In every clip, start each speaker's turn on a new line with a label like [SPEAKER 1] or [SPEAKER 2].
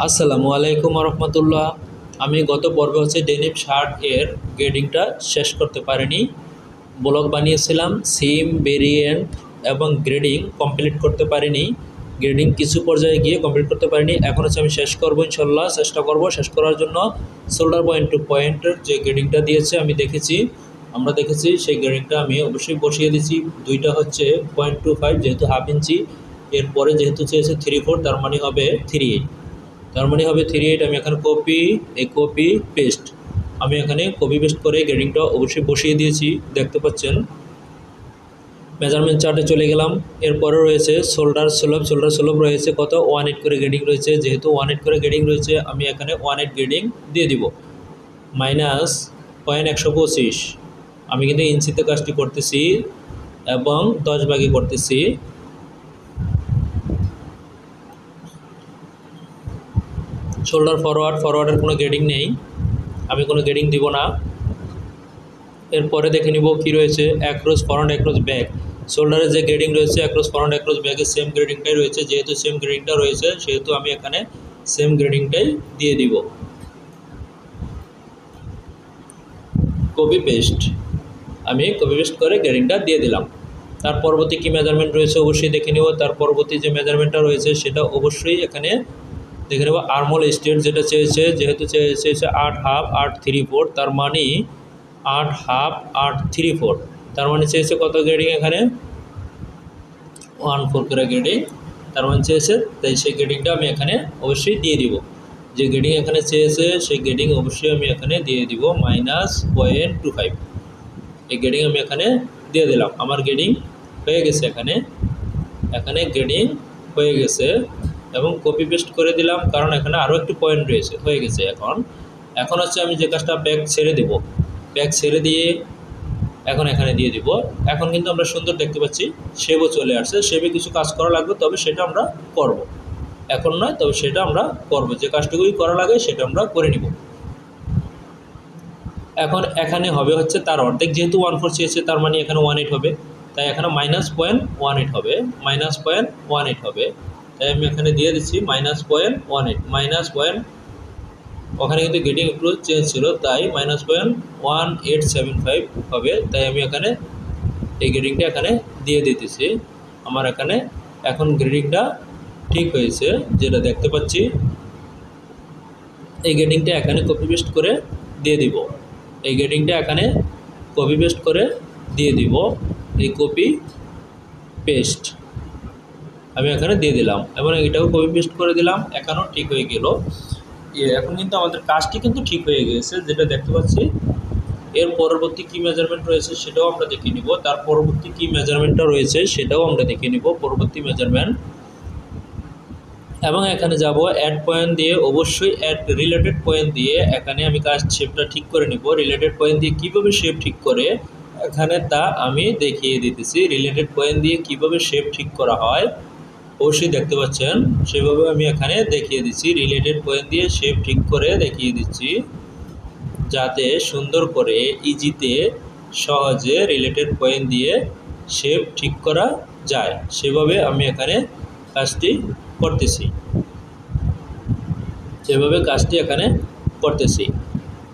[SPEAKER 1] আসসালামু আলাইকুম রহমতুল্লাহ। আমি গত পর্বে ডেনিম শার্ট এর গ্রেডিংটা শেষ করতে পারিনি। ব্লগ বানিয়েছিলাম, সিম ভেরিয়েন্ট এবং গ্রেডিং কমপ্লিট করতে পারিনি। গ্রেডিং কিছু পর্যায়ে গিয়ে কমপ্লিট করতে পারিনি। এখন আমি শেষ করব ইনশাল্লাহ, চেষ্টা করব শেষ করার জন্য। শোল্ডার পয়েন্ট টু পয়েন্টের যে গ্রেডিংটা দিয়েছে আমরা দেখেছি সেই গ্রেডিংটা আমি অবশ্যই বসিয়ে দিয়েছি। দুইটা হচ্ছে 0.25 যেহেতু হাফ ইঞ্চি, এরপরে যেহেতু চেয়েছে 3/4 তার মানে হবে 3/8। আমি এখানে কপি পেস্ট আমি এখানে কপি পেস্ট করে গ্রেডিংটা অবশ্যই বসিয়ে দিয়েছি, দেখতে পাচ্ছেন। মেজারমেন্ট চার্টে চলে গেলাম। এরপরে রয়েছে শোল্ডার স্লোপ রয়েছে কত 1/8 করে গ্রেডিং রয়েছে। যেহেতু 1/8 করে গ্রেডিং রয়েছে আমি এখানে 1/8 গ্রেডিং দিয়ে দিব। -0.125 আমি কিন্তু ইঞ্চিতে কাজটি করতেছি এবং 10 ভাগে করতেছি। শোল্ডার ফরওয়ার্ডের কোনো গ্রেডিং নেই, আমি কোনো গ্রেডিং দিব না। এরপরে দেখে নিব কি রয়েছে, অ্যাক্রস ফ্রন্ট অ্যাক্রস ব্যাক। শোল্ডারের যে গ্রেডিং রয়েছে অ্যাক্রস ফ্রন্ট অ্যাক্রস ব্যাকে সেম গ্রেডিংটাই রয়েছে। যেহেতু সেম গ্রেডিংটা রয়েছে সেহেতু আমি এখানে সেম গ্রেডিংটাই দিয়ে দিব। কপি পেস্ট আমি কপি পেস্ট করে গ্রেডিংটা দিয়ে দিলাম। তার পরবর্তী কী মেজারমেন্ট রয়েছে অবশ্যই দেখে নেব। তার পরবর্তী যে মেজারমেন্টটা রয়েছে সেটা অবশ্যই এখানে দেখে নেব। আর্মহোল স্টেট যেটা চেয়েছে, যেহেতু চেয়েছে 8.5 8/3/4 তার মানে 8.5 8/3/4 তার মানে চেয়েছে কত গ্রেডিং, এখানে 1/4 করে গ্রেডিং তার মানে চেয়েছে। তাই সেই গ্রেডিংটা আমি এখানে অবশ্যই দিয়ে দিব। যে গ্রেডিং এখানে চেয়েছে সেই গ্রেডিং অবশ্যই আমি এখানে দিয়ে দিব। -0.25 এই গ্রেডিং আমি এখানে দিয়ে দিলাম। আমার গ্রেডিং হয়ে গেছে, এখানে গ্রেডিং হয়ে গেছে এবং কপি পেস্ট করে দিলাম, কারণ এখানে আরও একটি পয়েন্ট রয়েছে। হয়ে গেছে। এখন আমি যে কাজটা ব্যাক ছেড়ে দেব, ব্যাক ছেড়ে দিয়ে এখন এখানে দিয়ে দিব। এখন কিন্তু আমরা সুন্দর দেখতে পাচ্ছি, শেপও চলে আসছে। শেপে কিছু কাজ করা লাগবে, তবে সেটা আমরা করব, এখন নয়, তবে সেটা আমরা করব। যে কাজটুকুই করা লাগে সেটা আমরা করে নিব। এখন এখানে হবে তার অর্ধেক, যেহেতু 1/4 চেয়েছে তার মানে এখানে 1/8 হবে। তাই এখানে -0.18 হবে, -0.18 হবে। তাই আমি এখানে দিয়ে দিচ্ছি -0.18 ওখানে কিন্তু গ্রেডিং একটু চেঞ্জ ছিল, তাই -0.1875 হবে। তাই আমি এখানে এই গ্রেডিংটা এখানে দিয়ে দিতেছি। আমার এখানে এখন গ্রেডিংটা ঠিক হয়েছে, যেটা দেখতে পাচ্ছি। এই গ্রেডিংটা এখানে কপি পেস্ট করে দিয়ে দিব। এই কপি পেস্ট আমি এখানে দিয়ে দিলাম এবং এটাও কপি পেস্ট করে দিলাম। এখনও ঠিক হয়ে গেল। এখন কিন্তু আমাদের কাজটি কিন্তু ঠিক হয়ে গেছে, যেটা দেখতে পাচ্ছি। এর পরবর্তী কী মেজারমেন্ট রয়েছে সেটাও আমরা দেখে নিব। তার পরবর্তী কী মেজারমেন্টটা রয়েছে সেটাও আমরা দেখে নিব, পরবর্তী মেজারমেন্ট। এবং এখানে যাব অ্যাড পয়েন্ট দিয়ে, অবশ্যই অ্যাড রিলেটেড পয়েন্ট দিয়ে এখানে আমি শেপটা ঠিক করে নিব। রিলেটেড পয়েন্ট দিয়ে কীভাবে শেপ ঠিক করে এখানে তা আমি দেখিয়ে দিতেছি। রিলেটেড পয়েন্ট দিয়ে কীভাবে শেপ ঠিক করা হয় অবশ্যই দেখতে পাচ্ছেন, সেভাবে আমি এখানে দেখিয়ে দিচ্ছি। রিলেটেড পয়েন্ট দিয়ে শেপ ঠিক করে দেখিয়ে দিচ্ছি, যাতে সুন্দর করে ইজিতে সহজে রিলেটেড পয়েন্ট দিয়ে শেপ ঠিক করা যায়, সেভাবে আমি এখানে কাজটি করতেছি।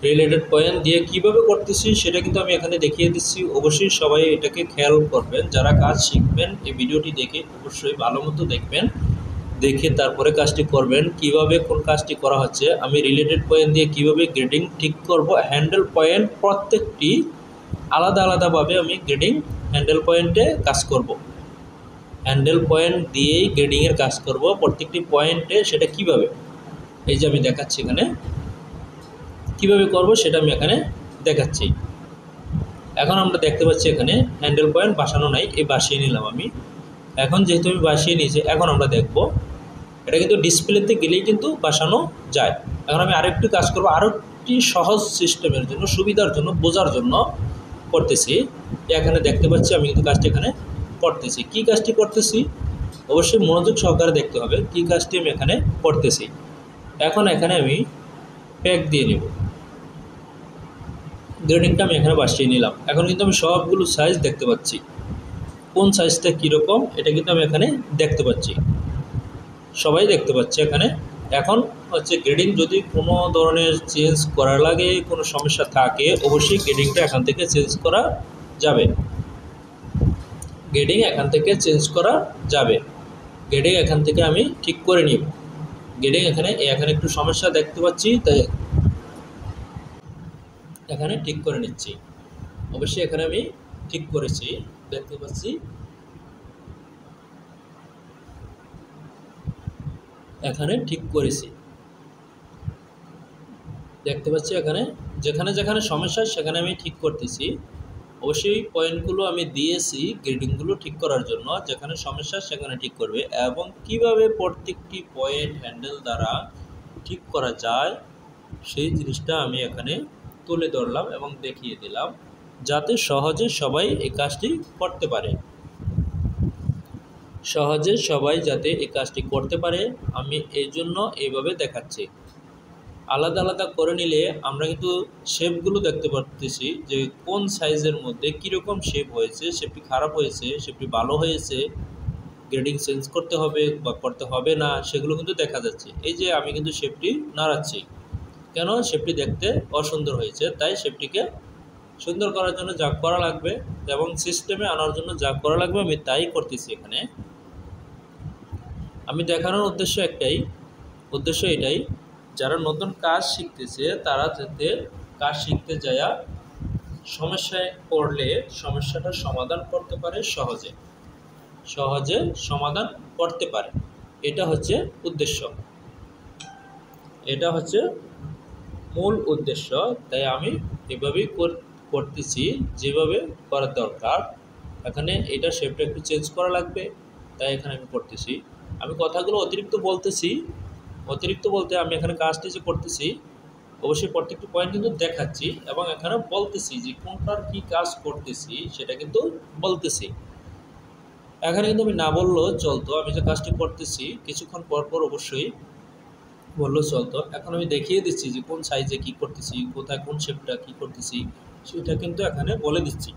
[SPEAKER 1] রিলেটেড পয়েন্ট দিয়ে কিভাবে করতেছি সেটা কিন্তু আমি এখানে দেখিয়ে দিচ্ছি। অবশ্যই সবাই এটাকে খেয়াল করবেন, যারা কাজ শিখবেন এই ভিডিওটি দেখে অবশ্যই ভালো মতো দেখবেন, দেখে তারপরে কাজটি করবেন। কিভাবে কোন কাজটি করা হচ্ছে, আমি রিলেটেড পয়েন্ট দিয়ে কিভাবে গ্রেডিং ঠিক করব। হ্যান্ডেল পয়েন্ট প্রত্যেকটি আলাদা আলাদাভাবে আমি হ্যান্ডেল পয়েন্টে কাজ করব। হ্যান্ডেল পয়েন্ট দিয়েই গ্রেডিংয়ের কাজ করব প্রত্যেকটি পয়েন্টে। সেটা কিভাবে, এই যে আমি দেখাচ্ছি এখানে কিভাবে করব সেটা আমি এখানে দেখাচ্ছি। এখন আমরা দেখতে পাচ্ছি এখানে হ্যান্ডেল পয়েন্ট বসানো নাই, এই বসিয়ে নিলাম আমি। এখন যেহেতু আমি বসিয়ে নিয়েছি, এখন আমরা দেখব এটা কিন্তু ডিসপ্লেতে গেলেই কিন্তু বসানো যায়। এখন আমি আরেকটু কাজ করব, আরেকটি সহজ সিস্টেমের জন্য, সুবিধার জন্য, বোঝার জন্য করতেছি। এখানে দেখতে পাচ্ছি আমি কিন্তু কাজটি এখানে করতেছি। কী কাজটি করতেছি অবশ্যই মনোযোগ সহকারে দেখতে হবে। কী কাজটি আমি এখানে করতেছি, এখন এখানে আমি প্যাক দিয়ে নেব। গ্রেডিংটা আমি এখানে বসিয়ে নিলাম। এখন কিন্তু আমি সবগুলো সাইজ দেখতে পাচ্ছি, কোন সাইজটা কীরকম এটা কিন্তু আমি এখানে দেখতে পাচ্ছি, সবাই দেখতে পাচ্ছে এখানে এখন হচ্ছে গ্রেডিং যদি কোনো ধরনের চেঞ্জ করা লাগে, কোনো সমস্যা থাকে, অবশ্যই গ্রেডিংটা এখান থেকে চেঞ্জ করা যাবে। গ্রেডিং এখান থেকে চেঞ্জ করা যাবে। গ্রেডিং এখান থেকে আমি ঠিক করে নিব। গ্রেডিং এখানে একটু সমস্যা দেখতে পাচ্ছি, তাই এখানে ঠিক করে নিচ্ছি। অবশ্যই এখানে আমি ঠিক করেছি, দেখতে পাচ্ছি এখানে ঠিক করেছি, দেখতে পাচ্ছি এখানে যেখানে যেখানে সমস্যা সেখানে আমি ঠিক করতেছি। অবশ্যই পয়েন্টগুলো আমি দিয়েছি গ্রেডিংগুলো ঠিক করার জন্য, যেখানে সমস্যা সেখানে ঠিক করবে এবং কিভাবে প্রত্যেকটি পয়েন্ট হ্যান্ডেল দ্বারা ঠিক করা যায় সেই জিনিসটা আমি এখানে তুলে ধরলাম এবং দেখিয়ে দিলাম, যাতে সহজে সবাই এই কাজটি করতে পারে। সহজে সবাই যাতে এই কাজটি করতে পারে আমি এই জন্য এইভাবে দেখাচ্ছি। আলাদা আলাদা করে নিলে আমরা কিন্তু শেপগুলো দেখতে পারতেছি যে কোন সাইজের মধ্যে কীরকম শেপ হয়েছে, শেপটি খারাপ হয়েছে, শেপটি ভালো হয়েছে, গ্রেডিং চেঞ্জ করতে হবে বা করতে হবে না, সেগুলো কিন্তু দেখা যাচ্ছে। এই যে আমি কিন্তু শেপটি নাড়াচ্ছি, কেন? শেপটি দেখতে অসুন্দর হয়েছে, তাই শেপটিকে সুন্দর করার জন্য যা করা লাগবে এবং সিস্টেমে আনার জন্য যা করা লাগবে আমি তাই করতেছি। এখানে আমি দেখানোর উদ্দেশ্য এটাই, যারা নতুন কাজ শিখতেছে তারা যাতে কাজ শিখতে যায়া সমস্যায় পড়লে সমস্যাটার সমাধান করতে পারে, সহজে সমাধান করতে পারে। এটা হচ্ছে উদ্দেশ্য, এটা হচ্ছে মূল উদ্দেশ্য। তাই আমি এভাবেই করতেছি যেভাবে করার দরকার। এখানে এটা শেপটা একটু চেঞ্জ করা লাগবে, তাই এখানে আমি করতেছি। আমি কথাগুলো অতিরিক্ত বলতে আমি এখানে কাজটি যে করতেছি অবশ্যই প্রত্যেকটি পয়েন্ট কিন্তু দেখাচ্ছি এবং এখানে বলতেছি যে কোনটার কী কাজ করতেছি সেটা কিন্তু বলতেছি। এখানে কিন্তু আমি না বললেও চলতো, আমি যে কাজটি করতেছি কিছুক্ষণ পর পর অবশ্যই বললেও চলতো। এখন আমি দেখিয়ে দিচ্ছি যে কোন সাইজে কী করতেছি, কোথায় কোন শেপটা কী করতেছি সেটা কিন্তু এখানে বলে দিচ্ছি।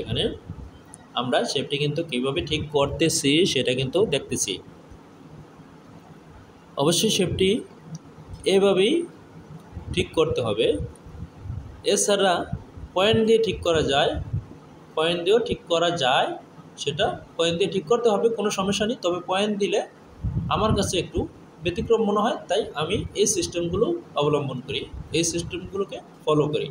[SPEAKER 1] এখানে আমরা শেপটি কিন্তু কীভাবে ঠিক করতেছি সেটা কিন্তু দেখতেছি। অবশ্যই শেপটি এভাবেই ঠিক করতে হবে। এছাড়া পয়েন্ট দিয়ে ঠিক করা যায়, পয়েন্ট দিয়েও ঠিক করা যায়, সেটা পয়েন্ট দিয়ে ঠিক করতে হবে, কোনো সমস্যা নেই। তবে পয়েন্ট দিলে আমার কাছে একটু ব্যতিক্রম মনে হয়, তাই আমি এই সিস্টেমগুলো অবলম্বন করি, এই সিস্টেমগুলোকে ফলো করি।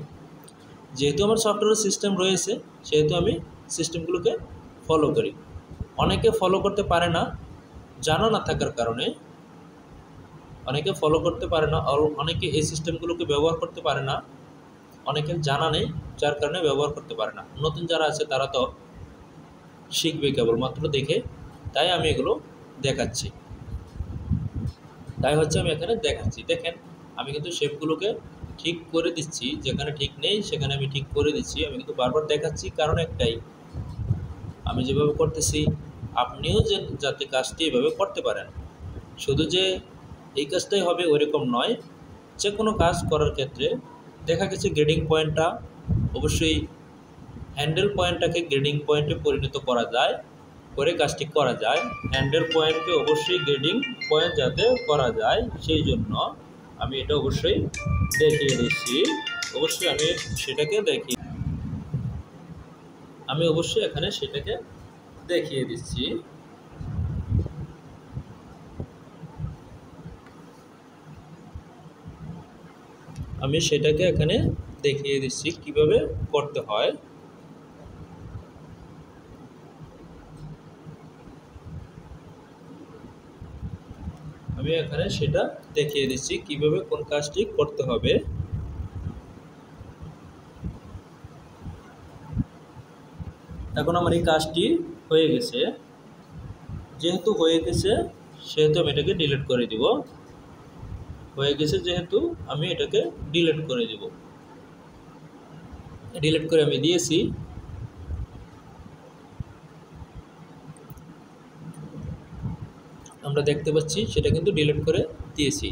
[SPEAKER 1] যেহেতু আমার সফটওয়্যার সিস্টেম রয়েছে সেহেতু আমি সিস্টেমগুলোকে ফলো করি। অনেকে ফলো করতে পারে না জানা না থাকার কারণে, অনেকে ফলো করতে পারে না, অনেকে এই সিস্টেমগুলোকে ব্যবহার করতে পারে না, অনেকের জানা নেই যার কারণে ব্যবহার করতে পারে না। নতুন যারা আছে তারা তো শিখবে কেবলমাত্র দেখে, তাই আমি এগুলো দেখাচ্ছি। আমি এখানে দেখাচ্ছি, দেখেন আমি কিন্তু শেপগুলোকে ঠিক করে দিচ্ছি, যেখানে ঠিক নেই সেখানে আমি ঠিক করে দিচ্ছি। আমি কিন্তু বারবার দেখাচ্ছি, কারণ একটাই, আমি যেভাবে করতেছি আপনিও যাতে কাজটি এভাবে করতে পারেন। শুধু যে এই কাজটাই হবে ওইরকম নয়, যে কোনো কাজ করার ক্ষেত্রে দেখা গেছে গ্রেডিং পয়েন্টটা অবশ্যই হ্যান্ডেল পয়েন্টটাকে গ্রেডিং পয়েন্টে পরিণত করা যায়, করে কাজটি করা যায়। হ্যান্ডেল পয়েন্টকে অবশ্যই গ্রেডিং পয়েন্ট যাতে করা যায় সেই জন্য আমি এটা অবশ্যই দেখিয়ে দিচ্ছি। অবশ্যই আমি অবশ্যই এখানে সেটাকে দেখিয়ে দিচ্ছি। আমি সেটাকে এখানে দেখিয়ে দিচ্ছি কিভাবে করতে হয়। আমি এখানে সেটা দেখিয়ে দিচ্ছি কিভাবে কোন কাজটি করতে হবে। এখন আমার এই কাজটি হয়ে গেছে, যেহেতু হয়ে গেছে সেহেতু আমি এটাকে ডিলিট করে দিব। হয়ে গেছে যেহেতু আমি এটাকে ডিলিট করে দিব, ডিলিট করে আমি দিয়েছি। আমরা দেখতে পাচ্ছি সেটা কিন্তু ডিলিট করে দিয়েছি।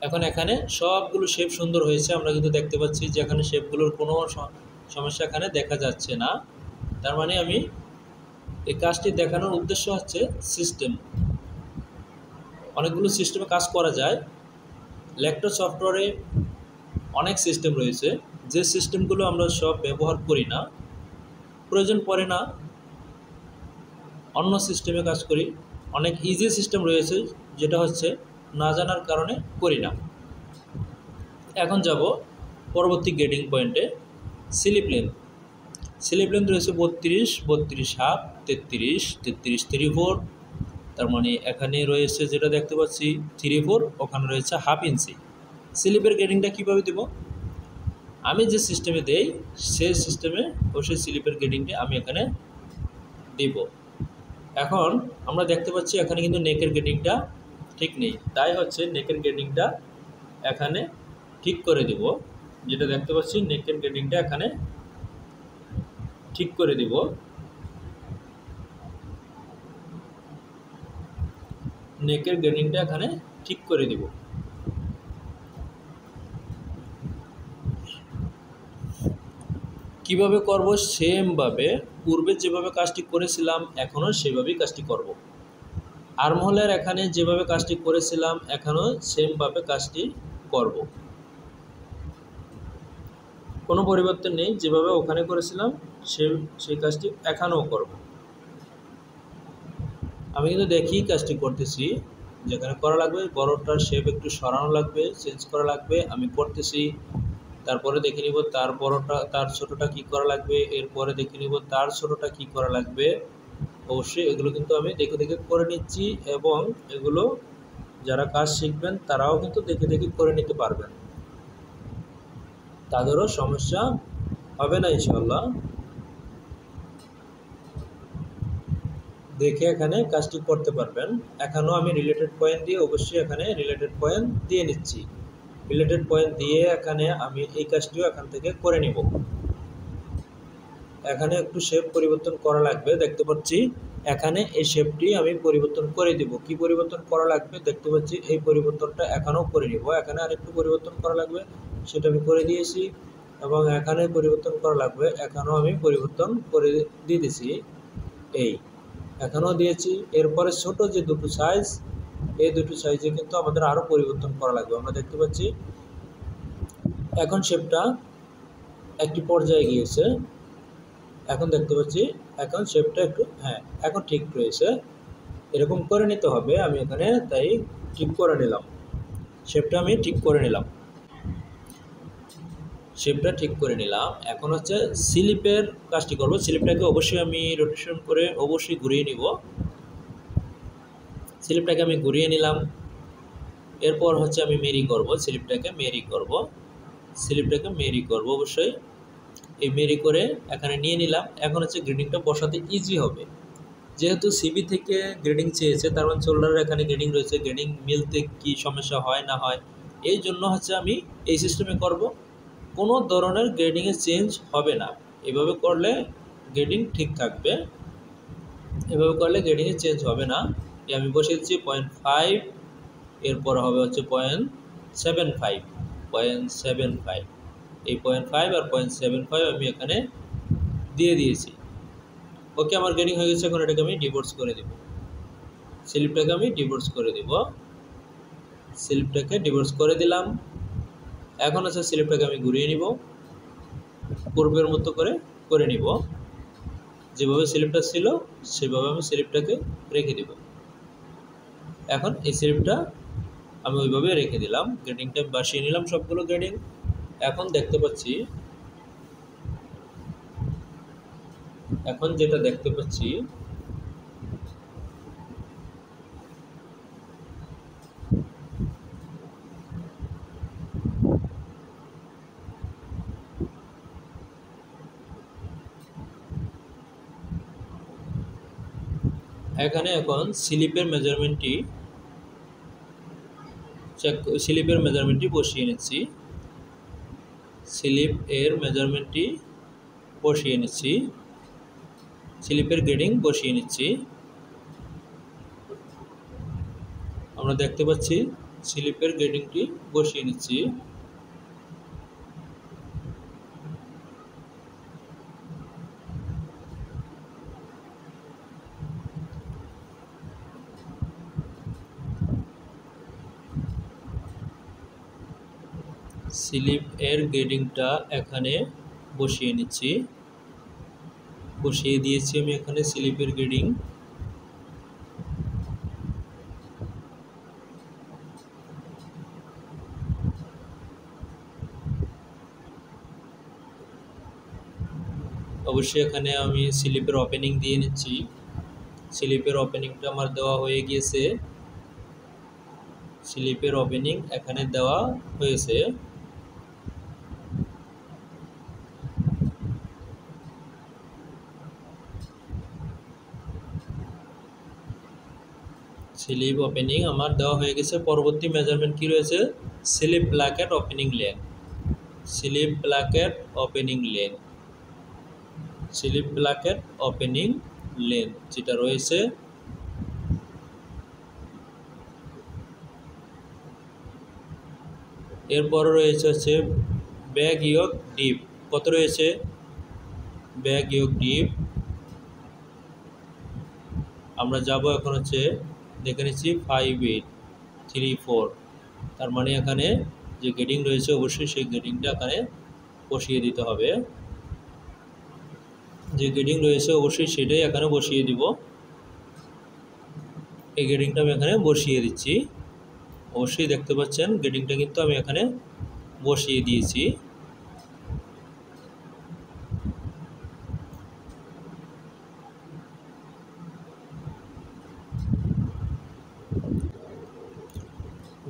[SPEAKER 1] এখন এখানে সবগুলো শেপ সুন্দর হয়েছে, আমরা কিন্তু দেখতে পাচ্ছি যে এখানে শেপগুলোর কোনো সমস্যা এখানে দেখা যাচ্ছে না। তার মানে আমি এই কাজটি দেখানোর উদ্দেশ্য হচ্ছে সিস্টেম, অনেকগুলো সিস্টেমে কাজ করা যায়। ল্যাকটো সফটওয়্যারে অনেক সিস্টেম রয়েছে, যে সিস্টেমগুলো আমরা সব ব্যবহার করি না, প্রয়োজন পড়ে না, অন্য সিস্টেমে কাজ করি। অনেক ইজি সিস্টেম রয়েছে যেটা হচ্ছে না জানার কারণে করি না। এখন যাব পরবর্তী গ্রেডিং পয়েন্টে। Slip length. স্লিপ লেন্থ রয়েছে 32, 32.5, 33, 33/4। তার মানে এখানে রয়েছে যেটা দেখতে পাচ্ছি 3/4, ওখানে রয়েছে হাফ ইঞ্চি। স্লিপের গ্রেডিংটা কীভাবে দেব? আমি যে সিস্টেমে দেই সেই সিস্টেমে অবশ্যই স্লিপের গ্রেডিংটা আমি এখানে দেব। এখন আমরা দেখতে পাচ্ছি এখানে কিন্তু নেকের গ্রেডিংটা ঠিক নেই, তাই হচ্ছে নেকের গ্রেডিংটা এখানে ঠিক করে দেব। যেটা দেখতে পাচ্ছি নেকের গ্রেডিংটা এখানে ঠিক করে দেব। নেকের গ্রেডিংটা এখানে ঠিক করে দেব। কিভাবে করব? সেমভাবে পূর্বে যেভাবে কাজটি করেছিলাম এখনও সেভাবেই কাজটি করব। আর্মহোলের এখানে যেভাবে কাজটি করেছিলাম এখনও সেমভাবে কাজটি করব, কোনো পরিবর্তন নেই। যেভাবে ওখানে করেছিলাম সেই কাজটি এখানেও করব। আমি কিন্তু দেখি কাজটি করতেছি, যেখানে করা লাগবে বড়টার শেপ একটু সরানো লাগবে, চেঞ্জ করা লাগবে, আমি করতেছি। তারপরে দেখে নিব তার বড়টা তার ছোটোটা কী করা লাগবে, এরপরে দেখে নিব তার ছোটোটা কী করা লাগবে। অবশ্যই এগুলো কিন্তু আমি দেখে দেখে করে নিচ্ছি, এবং এগুলো যারা কাজ শিখবেন তারাও কিন্তু দেখে দেখে করে নিতে পারবেন, তাদেরও সমস্যা হবে না ইনশাআল্লাহ। দেখে এখানে কাজটি করতে পারবেন। এখানেও আমি রিলেটেড পয়েন্ট দিয়ে অবশ্যই এখানে রিলেটেড পয়েন্ট দিয়ে নিচ্ছি। রিলেটেড পয়েন্ট দিয়ে এখানে আমি এই কাজটিও এখান থেকে করে নিব। এখানে একটু শেপ পরিবর্তন করা লাগবে, দেখতে পাচ্ছি এখানে এই শেপটি আমি পরিবর্তন করে দিব। কি পরিবর্তন করা লাগবে? দেখতে পাচ্ছি এই পরিবর্তনটা এখানেও করে নিব। এখানে আরেকটু পরিবর্তন করা লাগবে, সেটা আমি করে দিয়েছি। এবং এখানে পরিবর্তন করা লাগবে, এখানেও আমি পরিবর্তন করে দিয়েছি। এই এখানেও দিয়েছি। এরপরে ছোট যে দুটো সাইজ, এই দুটো সাইজে কিন্তু আমাদের আরও পরিবর্তন করা লাগবে। আমরা দেখতে পাচ্ছি এখন শেপটা একটি পর্যায়ে গিয়েছে। এখন দেখতে পাচ্ছি এখন শেপটা একটু এখন ঠিক রয়েছে। এরকম করে নিতে হবে। আমি এখানে তাই ঠিক করে নিলাম, শেপটা আমি ঠিক করে নিলাম। শেপটা ঠিক করে নিলাম। এখন হচ্ছে স্লিপের কাজটি করব। স্লিপটাকে অবশ্যই আমি রোটেশন করে অবশ্যই ঘুরিয়ে নিব। স্লিপটাকে আমি ঘুরিয়ে নিলাম। এরপর হচ্ছে আমি মেরি করব, স্লিপটাকে মেরি করব, স্লিপটাকে মেরি করব অবশ্যই। এই মেরি করে এখানে নিয়ে নিলাম। এখন হচ্ছে গ্রেডিংটা বসাতে ইজি হবে, যেহেতু সিবি থেকে গ্রেডিং চেয়েছে, তার মানে শোল্ডারের এখানে গ্রেডিং রয়েছে। গ্রেডিং মিলতে কি সমস্যা হয় না হয়, এই জন্য হচ্ছে আমি এই সিস্টেমে করব। কোনো ধরনের গ্রেডিংয়ে চেঞ্জ হবে না। এভাবে করলে গ্রেডিং ঠিক থাকবে, এভাবে করলে গ্রেডিংয়ে চেঞ্জ হবে না। আমি বসিয়ে দিচ্ছি 0.5, এরপর হবে হচ্ছে 0.75, 0.75। এই 0.5 আর 0.75 আমি এখানে দিয়ে দিয়েছি। ওকে, আমার গ্রেডিং হয়ে গেছে। এখন এটাকে আমি ডিভোর্স করে দেব। স্লিপটাকে আমি ডিভোর্স করে দেব। স্লিপটাকে ডিভোর্স করে দিলাম। এখন হচ্ছে স্লিপটাকে আমি ঘুরিয়ে নিব, পূর্বের মতো করে নিব। যেভাবে স্লিপটা ছিল সেভাবে আমি স্লিপটাকে রেখে দেব। এখন এই স্লিপটা আমি ওইভাবে রেখে দিলাম। গ্রেডিংটা বসিয়ে নিলাম সবগুলো গ্রেডিং। এখন দেখতে পাচ্ছি, এখন যেটা দেখতে পাচ্ছি এখানে এখন স্লিপের মেজারমেন্টটি বসিয়ে নিচ্ছি। স্লিপের মেজারমেন্টটি বসিয়ে নিচ্ছি, স্লিপের গ্রেডিং বসিয়ে নিচ্ছি। আমরা দেখতে পাচ্ছি স্লিপের গ্রেডিংটি বসিয়ে নিচ্ছি। স্লিপ এর গ্রেডিংটা এখানে বসিয়ে নিচ্ছি, বসিয়ে দিয়েছি আমি এখানে স্লিপের গ্রেডিং। অবশ্যই এখানে আমি স্লিপের ওপেনিং দিয়ে নিচ্ছি। স্লিপের ওপেনিংটা আমার দেওয়া হয়ে গিয়েছে, স্লিপের ওপেনিং এখানে দেওয়া হয়েছে। স্লিপ ওপেনিং আমার দেওয়া হয়ে গেছে। পরবর্তী মেজারমেন্ট কি রয়েছে? Slip placket opening length, slip placket opening length, slip placket opening length যেটা রয়েছে এরপর রয়েছে হচ্ছে ব্যাক ইয়ক ডিপ। কত রয়েছে? ব্যাক ইয়ক ডিপ আমরা যাব এখন হচ্ছে দেখে নিচ্ছি 5834, তার মানে এখানে যে গ্রেডিং রয়েছে অবশ্যই সেই গ্রেডিংটা এখানে বসিয়ে দিতে হবে। যে গ্রেডিং রয়েছে অবশ্যই সেটাই এখানে বসিয়ে দিব। এই গ্রেডিংটা আমি এখানে বসিয়ে দিচ্ছি। অবশ্যই দেখতে পাচ্ছেন গ্রেডিংটা কিন্তু আমি এখানে বসিয়ে দিয়েছি।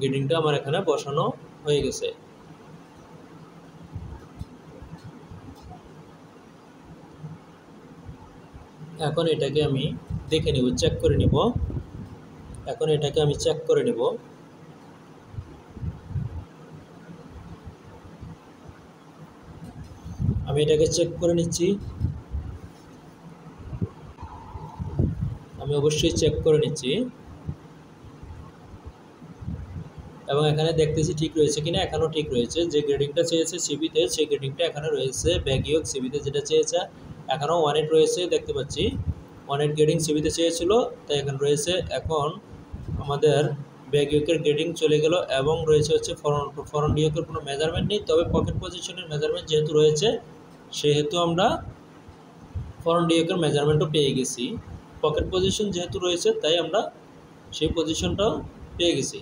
[SPEAKER 1] গ্রেডিংটা আমার এখানে বসানো হয়ে গেছে। এখন এটাকে আমি দেখে নেব, চেক করে নিব। এখন এটাকে আমি চেক করে নেব। আমি এটাকে চেক করে নিচ্ছি। আমি অবশ্যই চেক করে নিচ্ছি এবং এখানে দেখতেছি ঠিক রয়েছে কিনা। এখনও ঠিক রয়েছে। যে গ্রেডিংটা চেয়েছে সিবিতে সেই গ্রেডিংটা এখানে রয়েছে। ব্যাগিয়ক সিবিতে যেটা চেয়েছে এখনও 18 রয়েছে, দেখতে পাচ্ছি 18 গ্রেডিং সিবিতে চেয়েছিল, তাই এখানে রয়েছে। এখন আমাদের ব্যাগিয়কের গ্রেডিং চলে গেল এবং রয়েছে হচ্ছে ফরন ডিয়কের কোনো মেজারমেন্ট নেই, তবে পকেট পজিশনের মেজারমেন্ট যেহেতু রয়েছে সেহেতু আমরা ফরন ডিয়কের মেজারমেন্টও পেয়ে গেছি। পকেট পজিশন যেহেতু রয়েছে তাই আমরা সেই পজিশনটাও পেয়ে গেছি।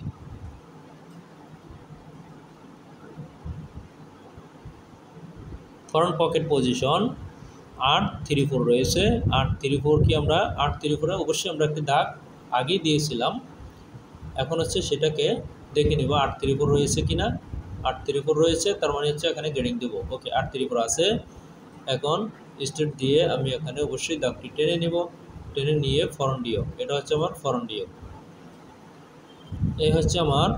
[SPEAKER 1] ফরন্ট পকেট পজিশন 834 রয়েছে। 834 কি আমরা 834 অবশ্যই আমরা একটি দাগ আগেই দিয়েছিলাম। এখন হচ্ছে সেটাকে দেখে নিব 834 রয়েছে কিনা। 834 রয়েছে, তার মানে হচ্ছে এখানে গ্রেডিং দেবো। ওকে, 834 আছে। এখন স্টেট দিয়ে আমি এখানে অবশ্যই দাগটি টেনে নিব। টেনে নিয়ে ফরন ডিয়ক, এটা হচ্ছে আমার ফরন ডিয়ক, এই হচ্ছে আমার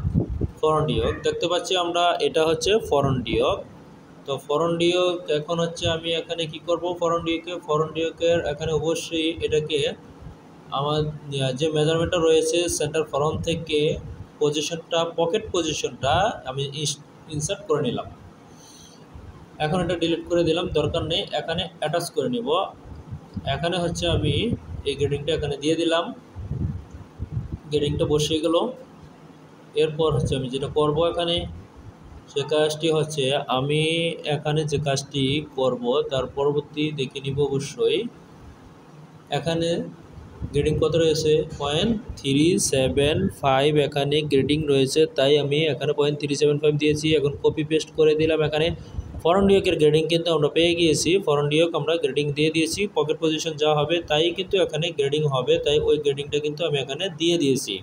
[SPEAKER 1] ফরন ডিয়ক। দেখতে পাচ্ছি আমরা এটা হচ্ছে ফরন ডিয়ক। তো ফরন ডিয়ক এখন হচ্ছে আমি এখানে কি করব? ফরন ডিয়কের এখানে অবশ্যই এটাকে আমার যে মেজারমেন্টটা রয়েছে সেন্টার ফরন থেকে পজিশনটা, পকেট পজিশনটা আমি ইনসার্ট করে নিলাম। এখন এটা ডিলিট করে দিলাম, দরকার নেই। এখানে অ্যাটাচ করে নিব। এখানে হচ্ছে আমি এই গ্রেডিংটা এখানে দিয়ে দিলাম। গ্রেডিংটা বসিয়ে গেল। এরপর হচ্ছে আমি যেটা করব এখানে সে কাজটি হচ্ছে আমি এখানে যে কাজটি করব তার পরবর্তী দেখে নিব। অবশ্যই এখানে গ্রেডিং কত রয়েছে? 0.375 এখানে গ্রেডিং রয়েছে, তাই আমি এখানে 0.375 দিয়েছি। এখন কপি পেস্ট করে দিলাম। এখানে ফরন ডিয়কের গ্রেডিং কিন্তু আমরা পেয়ে গিয়েছি। ফরন ডিয়ক আমরা গ্রেডিং দিয়ে দিয়েছি। পকেট পজিশন যা হবে তাই কিন্তু এখানে গ্রেডিং হবে, তাই ওই গ্রেডিংটা কিন্তু আমি এখানে দিয়ে দিয়েছি।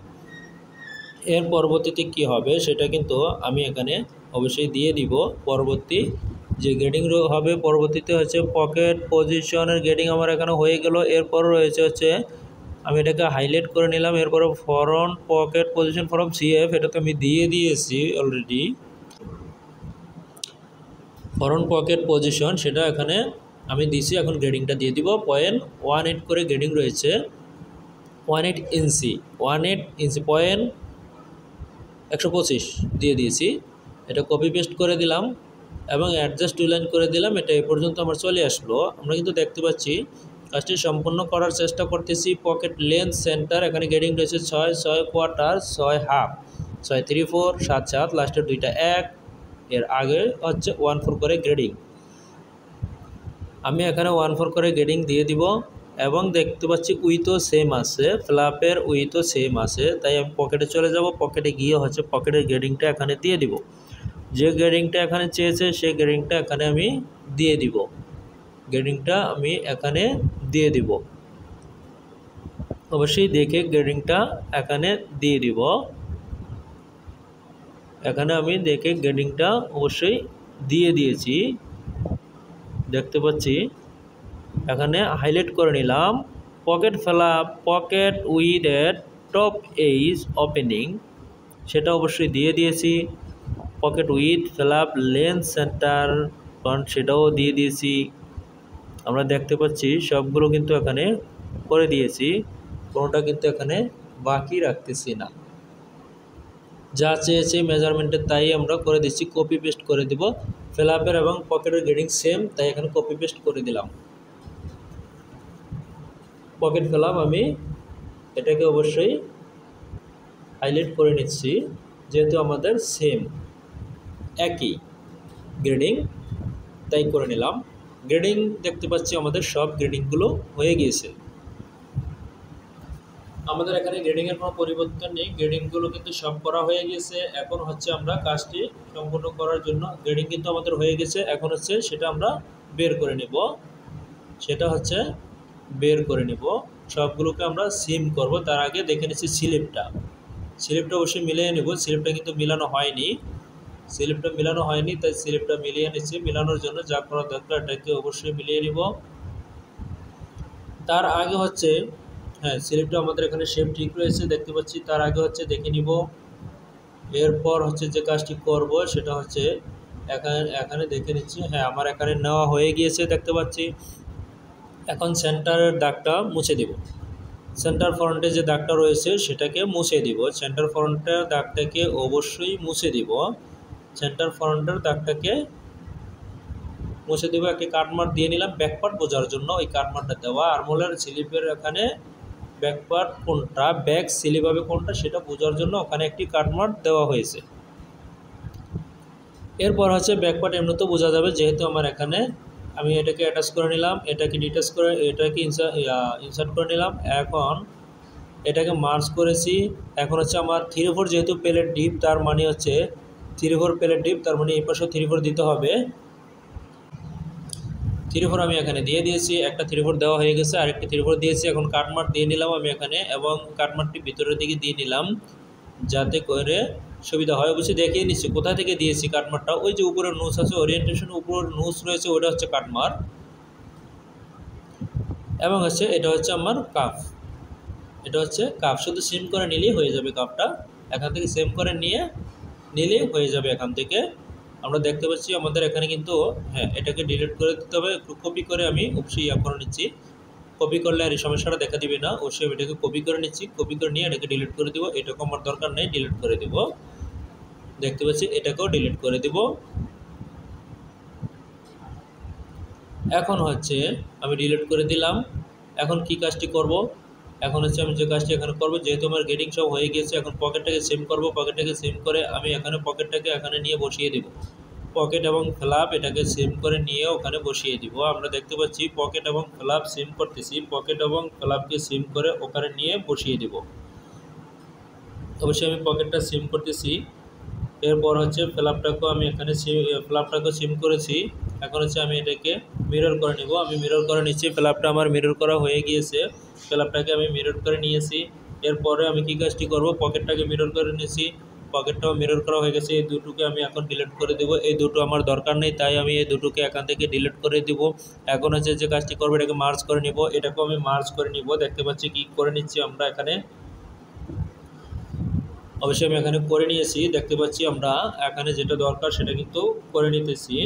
[SPEAKER 1] এর পরবর্তীতে কি হবে সেটা কিন্তু আমি এখানে অবশ্যই দিয়ে দিব। পরবর্তী যে গ্রেডিং হবে পরবর্তীতে হচ্ছে পকেট পজিশনের গ্রেডিং আমার এখানে হয়ে গেল। এরপর রয়েছে হচ্ছে আমি এটাকে হাইলাইট করে নিলাম। এরপরে ফরন্ট পকেট পজিশন ফ্রম সিএফ, এটা তো আমি দিয়ে দিয়েছি অলরেডি। ফরন্ট পকেট পজিশন সেটা এখানে আমি দিয়েছি। এখন গ্রেডিংটা দিয়ে দিব। 0.18 করে গ্রেডিং রয়েছে। 18 ইঞ্চি 125 দিয়ে দিয়েছি। এটা কপি পেস্ট করে দিলাম এবং অ্যাডজাস্ট টু লাইন করে দিলাম। এটা এ পর্যন্ত আমার চলে আসলো। আমরা কিন্তু দেখতে পাচ্ছি কাজটি সম্পূর্ণ করার চেষ্টা করতেছি। পকেট লেন্থ সেন্টার এখানে গ্রেডিং রয়েছে 6, 6 কোয়ার্টার, 6 হাফ, 634, 7, 7, লাস্টের দুইটা 1, এর আগে হচ্ছে 1/4 করে গ্রেডিং। আমি এখানে 1/4 করে গ্রেডিং দিয়ে দিব এবং দেখতে পাচ্ছি উইথও সেম আছে, ফ্ল্যাপের উইথও সেম আছে। তাই আমি পকেটে চলে যাব, পকেটে গিয়ে হচ্ছে পকেটের গ্রেডিংটা এখানে দিয়ে দিব। যে গ্রেডিংটা এখানে চেয়েছে সেই গ্রেডিংটা এখানে আমি দিয়ে দিব, গ্রেডিংটা আমি এখানে দিয়ে দিব। অবশ্যই দেখে গ্রেডিংটা এখানে দিয়ে দিব। এখানে আমি দেখে গ্রেডিংটা অবশ্যই দিয়ে দিয়েছি, দেখতে পাচ্ছি। এখানে হাইলাইট করে নিলাম pocket flap, pocket with a top edge opening, সেটা অবশ্যই দিয়ে দিয়েছি। Pocket with flap length centre front, সেটাও দিয়ে দিয়েছি। আমরা দেখতে পাচ্ছি সবগুলো কিন্তু এখানে করে দিয়েছি, কোনোটা কিন্তু এখানে বাকি রাখতেছি না। যা চেয়েছে মেজারমেন্টের তাই আমরা করে দিচ্ছি, কপি পেস্ট করে দিব। ফ্ল্যাপের এবং পকেটের গ্রেডিং সেম, তাই এখানে কপি পেস্ট করে দিলাম। পকেট ফ্ল্যাপ আমি এটাকে অবশ্যই হাইলাইট করে নিচ্ছি, যেহেতু আমাদের সেম একই গ্রেডিং, তাই করে নিলাম। গ্রেডিং দেখতে পাচ্ছি আমাদের সব গ্রেডিংগুলো হয়ে গিয়েছে। আমাদের এখানে গ্রেডিংয়ের কোনো পরিবর্তন নেই, গ্রেডিংগুলো কিন্তু সব করা হয়ে গেছে। এখন হচ্ছে আমরা কাজটি সম্পূর্ণ করার জন্য, গ্রেডিং কিন্তু আমাদের হয়ে গেছে, এখন হচ্ছে সেটা আমরা বের করে নেব। সেটা হচ্ছে বের করে নেব, সবগুলোকে আমরা সিম করব। তার আগে দেখে নিচ্ছি স্লিপটা অবশ্যই মিলিয়ে নেব। স্লিপটা কিন্তু মিলানো হয়নি, তাই স্লিপটা মিলিয়ে নিচ্ছি। মিলানোর জন্য যা করা দরকার এটাকে অবশ্যই মিলিয়ে নিব। তার আগে হচ্ছে হ্যাঁ, স্লিপটা আমাদের এখানে শেপ ঠিক রয়েছে দেখতে পাচ্ছি। তার আগে হচ্ছে দেখে নিব। এরপর হচ্ছে যে কাজটি করব সেটা হচ্ছে এখানে দেখে নিচ্ছি। হ্যাঁ, আমার এখানে নেওয়া হয়ে গিয়েছে দেখতে পাচ্ছি। এখন সেন্টারের দাগটা মুছে দিব। সেন্টার ফ্রন্টে যে দাগটা রয়েছে সেটাকে মুছে দিব। সেন্টার ফ্রন্টের দাগটাকে অবশ্যই মুছে দিব। সেন্টার ফ্রন্টের দাগটাকে মুছে দেবো। একটি কাটমার্ক দিয়ে নিলাম ব্যাকপার্ট বোঝার জন্য, ওই কাটমার্কটা দেওয়া। আর্মহোলের স্লিপের এখানে ব্যাকপার্ট কোনটা, ব্যাক স্লিপ হবে কোনটা সেটা বোঝার জন্য ওখানে একটি কাটমার্ক দেওয়া হয়েছে। এরপর হচ্ছে ব্যাকপার্ট এমনিতেও বোঝা যাবে, যেহেতু আমার এখানে আমি এটাকে অ্যাটাচ করে নিলাম, এটাকে ডিটাচ করে এটাকে ইনসার্ট করে নিলাম। এখন এটাকে মার্জ করেছি। এখন হচ্ছে আমার 3/4 যেহেতু প্লেট ডিপ, তার মানে হচ্ছে 3/4 প্লেট ডিপ, তার মানে এই পাশেও 3/4 দিতে হবে। 3/4 আমি এখানে দিয়ে দিয়েছি, একটা 3/4 দেওয়া হয়ে গেছে, আরেকটি 3/4 দিয়েছি। এখন কাটমার্ক দিয়ে নিলাম আমি এখানে, এবং কাটমার্কটি ভিতরের দিকে দিয়ে নিলাম যাতে করে সুবিধা হয়। অবশ্যই দেখিয়ে নিচ্ছি কোথা থেকে দিয়েছি কাটমার্কটা। ওই যে উপরে নোচ আছে, ওরিয়েন্টেশন উপর নোচ রয়েছে, ওটা হচ্ছে কাটমার্ক। এবং হচ্ছে এটা হচ্ছে আমার কাফ, এটা হচ্ছে কাফ। শুধু সিম করে নিলেই হয়ে যাবে কাফটা, এখান থেকে সেম করে নিলেই হয়ে যাবে। এখান থেকে আমরা দেখতে পাচ্ছি আমাদের এখানে কিন্তু হ্যাঁ, এটাকে ডিলিট করে দিতে হবে। একটু কপি করে আমি অবশ্যই করে নিচ্ছি। কপি করলে আর এই সমস্যাটা দেখা দিবে না, অবশ্যই আমি এটাকে কপি করে নিচ্ছি। কপি করে নিয়ে এটাকে ডিলিট করে দিব। এটাকে আমার দরকার নেই, ডিলিট করে দিব। দেখতে পাচ্ছি এটাকেও ডিলিট করে দিব। এখন হচ্ছে আমি ডিলিট করে দিলাম। এখন কি কাজটি করব, এখন হচ্ছে আমি যে কাজটি এখানে করব, যেহেতু আমার গ্রেডিং সব হয়ে গিয়েছে, এখন পকেটটাকে সেম করব। পকেটটাকে সেম করে আমি এখানে পকেটটাকে এখানে নিয়ে বসিয়ে দেব। পকেট এবং ফ্ল্যাপ এটাকে সেম করে নিয়ে ওখানে বসিয়ে দিব। আমরা দেখতে পাচ্ছি পকেট এবং ফ্ল্যাপ সেম করতেছি, পকেট এবং ফ্ল্যাপকে সেম করে ওখানে নিয়ে বসিয়ে দেব। অবশ্যই আমি পকেটটা সেম করতেছি। এরপর হচ্ছে ফ্ল্যাপটাকেও আমি এখানে ফ্ল্যাপটাকেও সিম করেছি। এখন হচ্ছে আমি এটাকে মিরর করে নিব। আমি মিরর করে নিচ্ছি, ফ্ল্যাপটা আমার মিরর করা হয়ে গিয়েছে। ফ্ল্যাপটাকে আমি মিরর করে নিয়েছি। এরপরে আমি কি কাজটি করব, পকেটটাকে মিরর করে নিয়েছি, পকেটটাও মিরর করা হয়ে গেছে। এই দুটোকে আমি এখন ডিলিট করে দেব। এই দুটো আমার দরকার নেই, তাই আমি এই দুটোকে এখান থেকে ডিলিট করে দিব। এখন হচ্ছে যে কাজটি করবো এটাকে মার্জ করে নিব। এটাকেও আমি মার্জ করে নিব। দেখতে পাচ্ছি কি করে নিচ্ছি আমরা এখানে, অবশ্যই আমি এখানে করে নিয়েছি। দেখতে পাচ্ছি আমরা এখানে যেটা দরকার সেটা কিন্তু করে নিতেছি।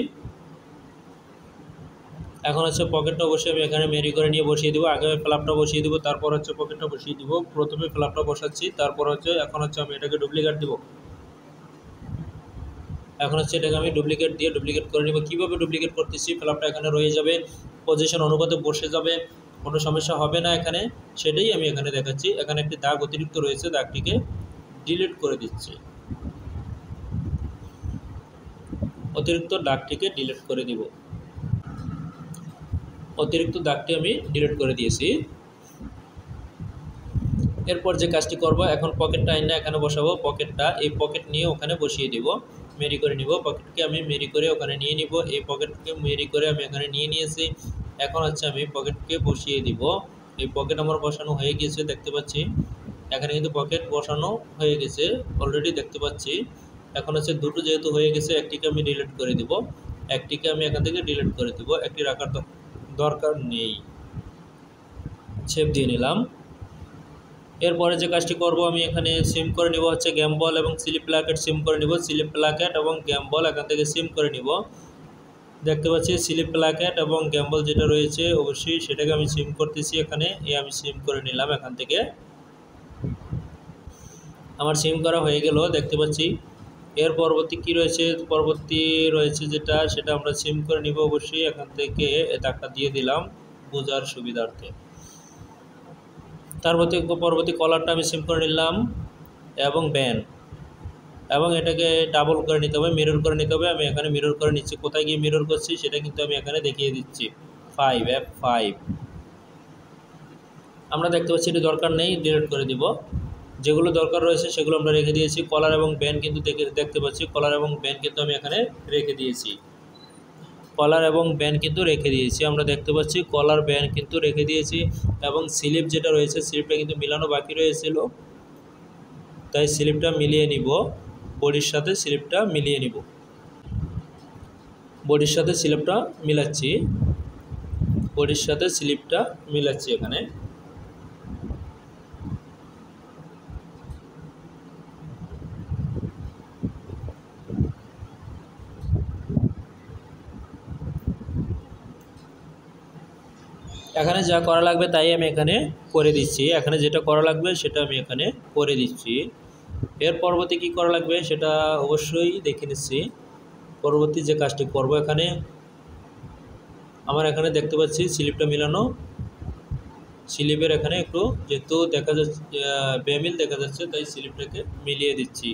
[SPEAKER 1] এখন হচ্ছে পকেটটা অবশ্যই আমি এখানে মেরি করে নিয়ে বসিয়ে দিব। আগে ফ্ল্যাপটা বসিয়ে দিব, তারপর হচ্ছে পকেটটা বসিয়ে দিব। প্রথমে ফ্ল্যাপটা বসাচ্ছি, তারপর হচ্ছে এখন হচ্ছে আমি এটাকে ডুপ্লিকেট দিব। এখন হচ্ছে এটাকে আমি ডুপ্লিকেট করে নিব। কীভাবে ডুপ্লিকেট করতেছি, ফ্ল্যাপটা এখানে রয়ে যাবে, পজিশন অনুপাতে বসে যাবে, কোনো সমস্যা হবে না এখানে, সেটাই আমি এখানে দেখাচ্ছি। এখানে একটি দাগ অতিরিক্ত রয়েছে, দাগটিকে ডিলিট করে দিচ্ছি। অতিরিক্ত দাগটিকে ডিলিট করে দিব। অতিরিক্ত দাগটি আমি ডিলিট করে দিয়েছি। এরপর যে কাজটি করব, এখন পকেটটা আইনা এখানে বসাবো। পকেটটা এই পকেট নিয়ে ওখানে বসিয়ে দিব, মেরি করে নিব। পকেটকে আমি মেরি করে ওখানে নিয়ে নিব। এই পকেটকে মেরি করে আমি এখানে নিয়ে নিয়েছি। এখন হচ্ছে আমি পকেটকে বসিয়ে দিব। এই পকেট আমার বসানো হয়ে গেছে, দেখতে পাচ্ছি এখানে কিন্তু পকেট বসানো হয়ে গেছে অলরেডি দেখতে পাচ্ছি। এখন হচ্ছে দুটো যেহেতু হয়ে গেছে, একটিকে আমি ডিলিট করে দিব, একটিকে আমি এখান থেকে ডিলিট করে দিব, একটি রাখার দরকার নেই। শেপ দিয়ে নিলাম। এরপরে যে কাজটি করব, আমি এখানে সিম করে নিব হচ্ছে গ্যাম্বল এবং স্লিপ প্লাকেট সিম করে নিব। স্লিপ প্লাকেট এবং গ্যাম্বল এখান থেকে সিম করে নিব। দেখতে পাচ্ছি স্লিপ প্লাকেট এবং গ্যাম্বল যেটা রয়েছে অবশ্যই সেটাকে আমি সিম করতেছি এখানে। আমি সিম করে নিলাম এখান থেকে। আমার সিম করা হয়ে গেল দেখতে পাচ্ছি। এর পরবর্তী কি রয়েছে, পরবর্তী রয়েছে যেটা, সেটা আমরা সিম করে নিব অবশ্যই। এখান থেকে দাগটা দিয়ে দিলাম বোঝার সুবিধার্থে। পরবর্তী কলারটা আমি সিম করে নিলাম এবং ব্যান্ড, এবং এটাকে ডাবল করে নিতে হবে, মিরর করে নিতে হবে। আমি এখানে মিরর করে নিচ্ছি। কোথায় গিয়ে মিরর করছি সেটা কিন্তু আমি এখানে দেখিয়ে দিচ্ছি। 5 F5 আমরা দেখতে পাচ্ছি এটি দরকার নেই, ডিলিট করে দিব। যেগুলো দরকার রয়েছে সেগুলো আমরা রেখে দিয়েছি। কলার এবং ব্যান্ড কিন্তু দেখতে পাচ্ছি, কলার এবং ব্যান্ড কিন্তু আমি এখানে রেখে দিয়েছি। কলার এবং ব্যান্ড কিন্তু রেখে দিয়েছি, আমরা দেখতে পাচ্ছি কলার ব্যান্ড কিন্তু রেখে দিয়েছি। এবং স্লিপ যেটা রয়েছে, স্লিপটা কিন্তু মিলানো বাকি রয়েছিল, তাই স্লিপটা মিলিয়ে নিব। বডির সাথে স্লিপটা মিলিয়ে নিব, বডির সাথে স্লিপটা মিলাচ্ছি, বডির সাথে স্লিপটা মিলাচ্ছি এখানে। এখানে যা করা লাগবে তাই আমি এখানে করে দিচ্ছি। এখানে যেটা করা লাগবে সেটা আমি এখানে করে দিচ্ছি। এর পরবর্তী কী করা লাগবে সেটা অবশ্যই দেখে নিচ্ছি। পরবর্তী যে কাজটি করব, এখানে আমার এখানে দেখতে পাচ্ছি স্লিপটা মিলানো। স্লিপের এখানে একটু যেহেতু দেখা যাচ্ছে বেমিল দেখা যাচ্ছে, তাই স্লিপটাকে মিলিয়ে দিচ্ছি।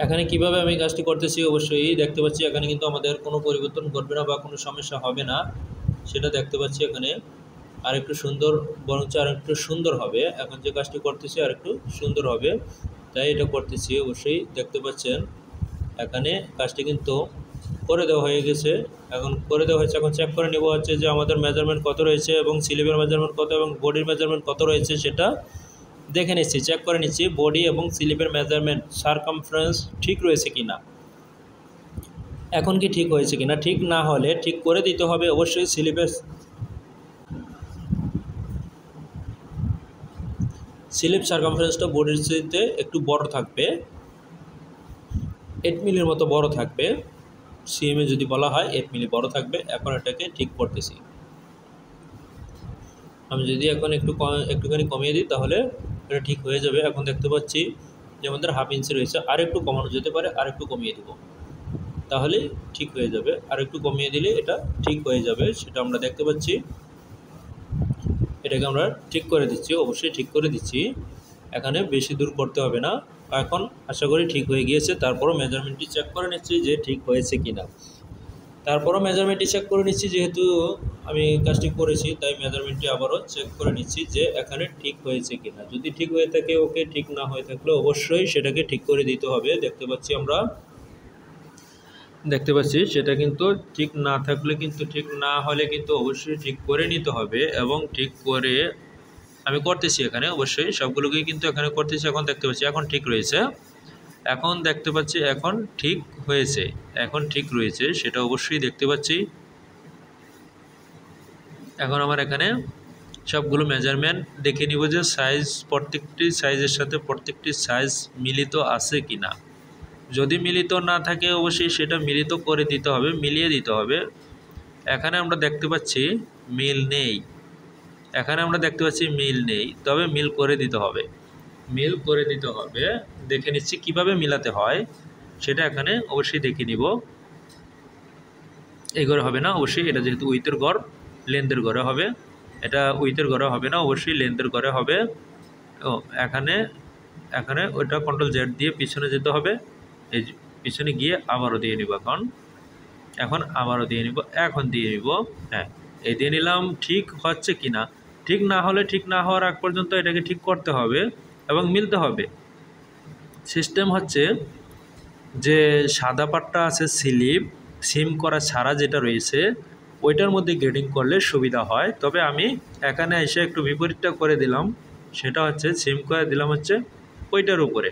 [SPEAKER 1] এখানে কিভাবে আমি কাজটি করতেছি অবশ্যই দেখতে পাচ্ছি। এখানে কিন্তু আমাদের কোনো পরিবর্তন ঘটবে না বা কোনো সমস্যা হবে না, সেটা দেখতে পাচ্ছি। এখানে আর একটু সুন্দর, বরঞ্চ আর একটু সুন্দর হবে। এখন যে কাজটি করতেছি আর একটু সুন্দর হবে, তাই এটা করতেছি অবশ্যই দেখতে পাচ্ছেন। এখানে কাজটি কিন্তু করে দেওয়া হয়ে গেছে, এখন করে দেওয়া হয়েছে। এখন চেক করে নেব হচ্ছে যে আমাদের মেজারমেন্ট কত রয়েছে এবং স্লিপের মেজারমেন্ট কত এবং বডির মেজারমেন্ট কত রয়েছে সেটা দেখে নিচ্ছি, চেক করে নিচ্ছি বডি এবং স্লিপের মেজারমেন্ট সারকামফারেন্স ঠিক রয়েছে কিনা। এখন কি ঠিক হয়েছে কিনা, ঠিক না হলে ঠিক করে দিতে হবে অবশ্যই। স্লিপ সারকামফারেন্সটা বডির চাইতে একটু বড় থাকবে, 8 মিলির মতো বড় থাকবে। সিএমএ যদি বলা হয় 8 মিলি বড় থাকবে। এখন এটাকে ঠিক করতেছি। আমি যদি এখন একটুখানি কমিয়ে দিই তাহলে এটা ঠিক হয়ে যাবে। এখন দেখতে পাচ্ছি যে আমাদের হাফ ইঞ্চি রয়েছে, আর একটু কমানো যেতে পারে, আর একটু কমিয়ে দেব, তাহলে ঠিক হয়ে যাবে। আর একটু কমিয়ে দিলে এটা ঠিক হয়ে যাবে, সেটা আমরা দেখতে পাচ্ছি। এটাকে আমরা ঠিক করে দিচ্ছি, অবশ্যই ঠিক করে দিচ্ছি। এখানে বেশি দূর করতে হবে না। এখন আশা করি ঠিক হয়ে গিয়েছে। তারপরও মেজারমেন্টটি চেক করে নিচ্ছি যে ঠিক হয়েছে কিনা। তারপরও মেজারমেন্টটি চেক করে নিচ্ছি, যেহেতু আমি কাজটি করেছি তাই মেজারমেন্টটি আবারও চেক করে নিচ্ছি যে এখানে ঠিক হয়েছে কিনা। যদি ঠিক হয়ে থাকে ওকে, ঠিক না হয়ে থাকলে অবশ্যই সেটাকে ঠিক করে দিতে হবে। দেখতে পাচ্ছি সেটা কিন্তু ঠিক না থাকলে কিন্তু, ঠিক না হলে কিন্তু অবশ্যই ঠিক করে নিতে হবে। এবং ঠিক করে আমি করতেছি এখানে, অবশ্যই সবগুলোকেই কিন্তু এখানে করতেছি। এখন দেখতে পাচ্ছি এখন ঠিক রয়েছে, এখন দেখতে পাচ্ছি এখন ঠিক হয়েছে, এখন ঠিক রয়েছে সেটা অবশ্যই দেখতে পাচ্ছি। এখন আমার এখানে সবগুলো মেজারমেন্ট দেখে নিব যে সাইজ, প্রত্যেকটি সাইজের সাথে প্রত্যেকটি সাইজ মিলিত আছে কিনা। যদি মিলিত না থাকে অবশ্যই সেটা মিলিত করে দিতে হবে, মিলিয়ে দিতে হবে। এখানে আমরা দেখতে পাচ্ছি মিল নেই, এখানে আমরা দেখতে পাচ্ছি মিল নেই, তবে মিল করে দিতে হবে, মিল করে দিতে হবে। দেখে নিচ্ছি কিভাবে মিলাতে হয় সেটা এখানে অবশ্যই দেখে নিব। এই ঘরে হবে না অবশ্যই, এটা যেহেতু উইথের ঘর, লেন্থের ঘরে হবে। এটা উইথের ঘরে হবে না, অবশ্যই লেন্থের ঘরে হবে। ও এখানে এখানে ওইটা Ctrl Z দিয়ে পিছনে যেতে হবে, এই পিছনে গিয়ে আবারও দিয়ে নিব। এখন আবারও দিয়ে নিব, এখন দিয়ে নিব। হ্যাঁ, এই দিয়ে নিলাম। ঠিক হচ্ছে কি না, ঠিক না হলে ঠিক না হওয়ার আগ পর্যন্ত এটাকে ঠিক করতে হবে এবং মিলতে হবে। সিস্টেম হচ্ছে যে সাদা পাটটা আছে সিম করা ছাড়া যেটা রয়েছে ওইটার মধ্যে গ্রেডিং করলে সুবিধা হয়। তবে আমি এখানে এসে একটু বিপরীতটা করে দিলাম, সেটা হচ্ছে সিম করে দিলাম হচ্ছে ওইটার উপরে।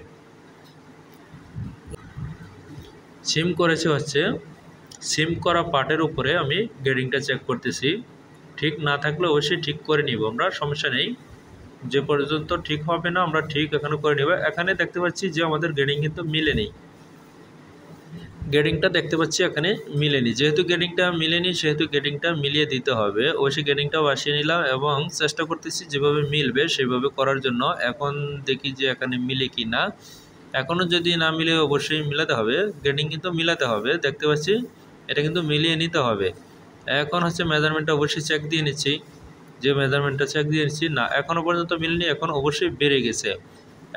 [SPEAKER 1] সিম করেছে হচ্ছে সিম করা পার্টের উপরে আমি গ্রেডিংটা চেক করতেছি। ঠিক না থাকলে অবশ্যই ঠিক করে নিব আমরা, সমস্যা নেই। যে পর্যন্ত ঠিক হবে না আমরা ঠিক এখানে করে নেব। এখানে দেখতে পাচ্ছি যে আমাদের গ্রেডিং কিন্তু মিলেনি, গ্রেডিংটা দেখতে পাচ্ছি এখানে মিলেনি। যেহেতু গ্রেডিংটা মিলেনি সেহেতু গ্রেডিংটা মিলিয়ে দিতে হবে। অবশ্যই গ্রেডিংটা বসিয়ে নিলাম এবং চেষ্টা করতেছি যেভাবে মিলবে সেভাবে করার জন্য। এখন দেখি যে এখানে মিলে কি না। এখনও যদি না মিলে অবশ্যই মিলাতে হবে, গ্রেডিং কিন্তু মিলাতে হবে। দেখতে পাচ্ছি এটা কিন্তু মিলিয়ে নিতে হবে। এখন হচ্ছে মেজারমেন্টটা অবশ্যই চেক দিয়ে নিচ্ছি, যে মেজারমেন্টটা চেক দিয়ে নিচ্ছি না, এখনও পর্যন্ত মিলেনি। এখন অবশ্যই বেড়ে গেছে,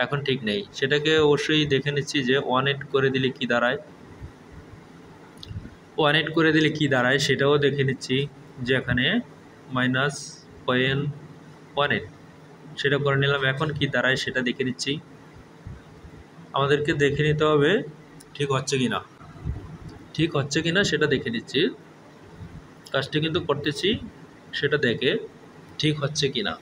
[SPEAKER 1] এখন ঠিক নেই। সেটাকে অবশ্যই দেখে নিচ্ছি যে 1.8 করে দিলে কি দাঁড়ায়, 1.8 করে দিলে কি দাঁড়ায় সেটাও দেখে নিচ্ছি, যে এখানে -0.18 সেটা করে নিলাম। এখন কি দাঁড়ায় সেটা দেখে নিচ্ছি। আমাদেরকে দেখে নিতে হবে ঠিক হচ্ছে কি না, ঠিক হচ্ছে কি না সেটা দেখে নিচ্ছি। কাজটি কিন্তু করতেছি, সেটা দেখে ঠিক হচ্ছে কি না।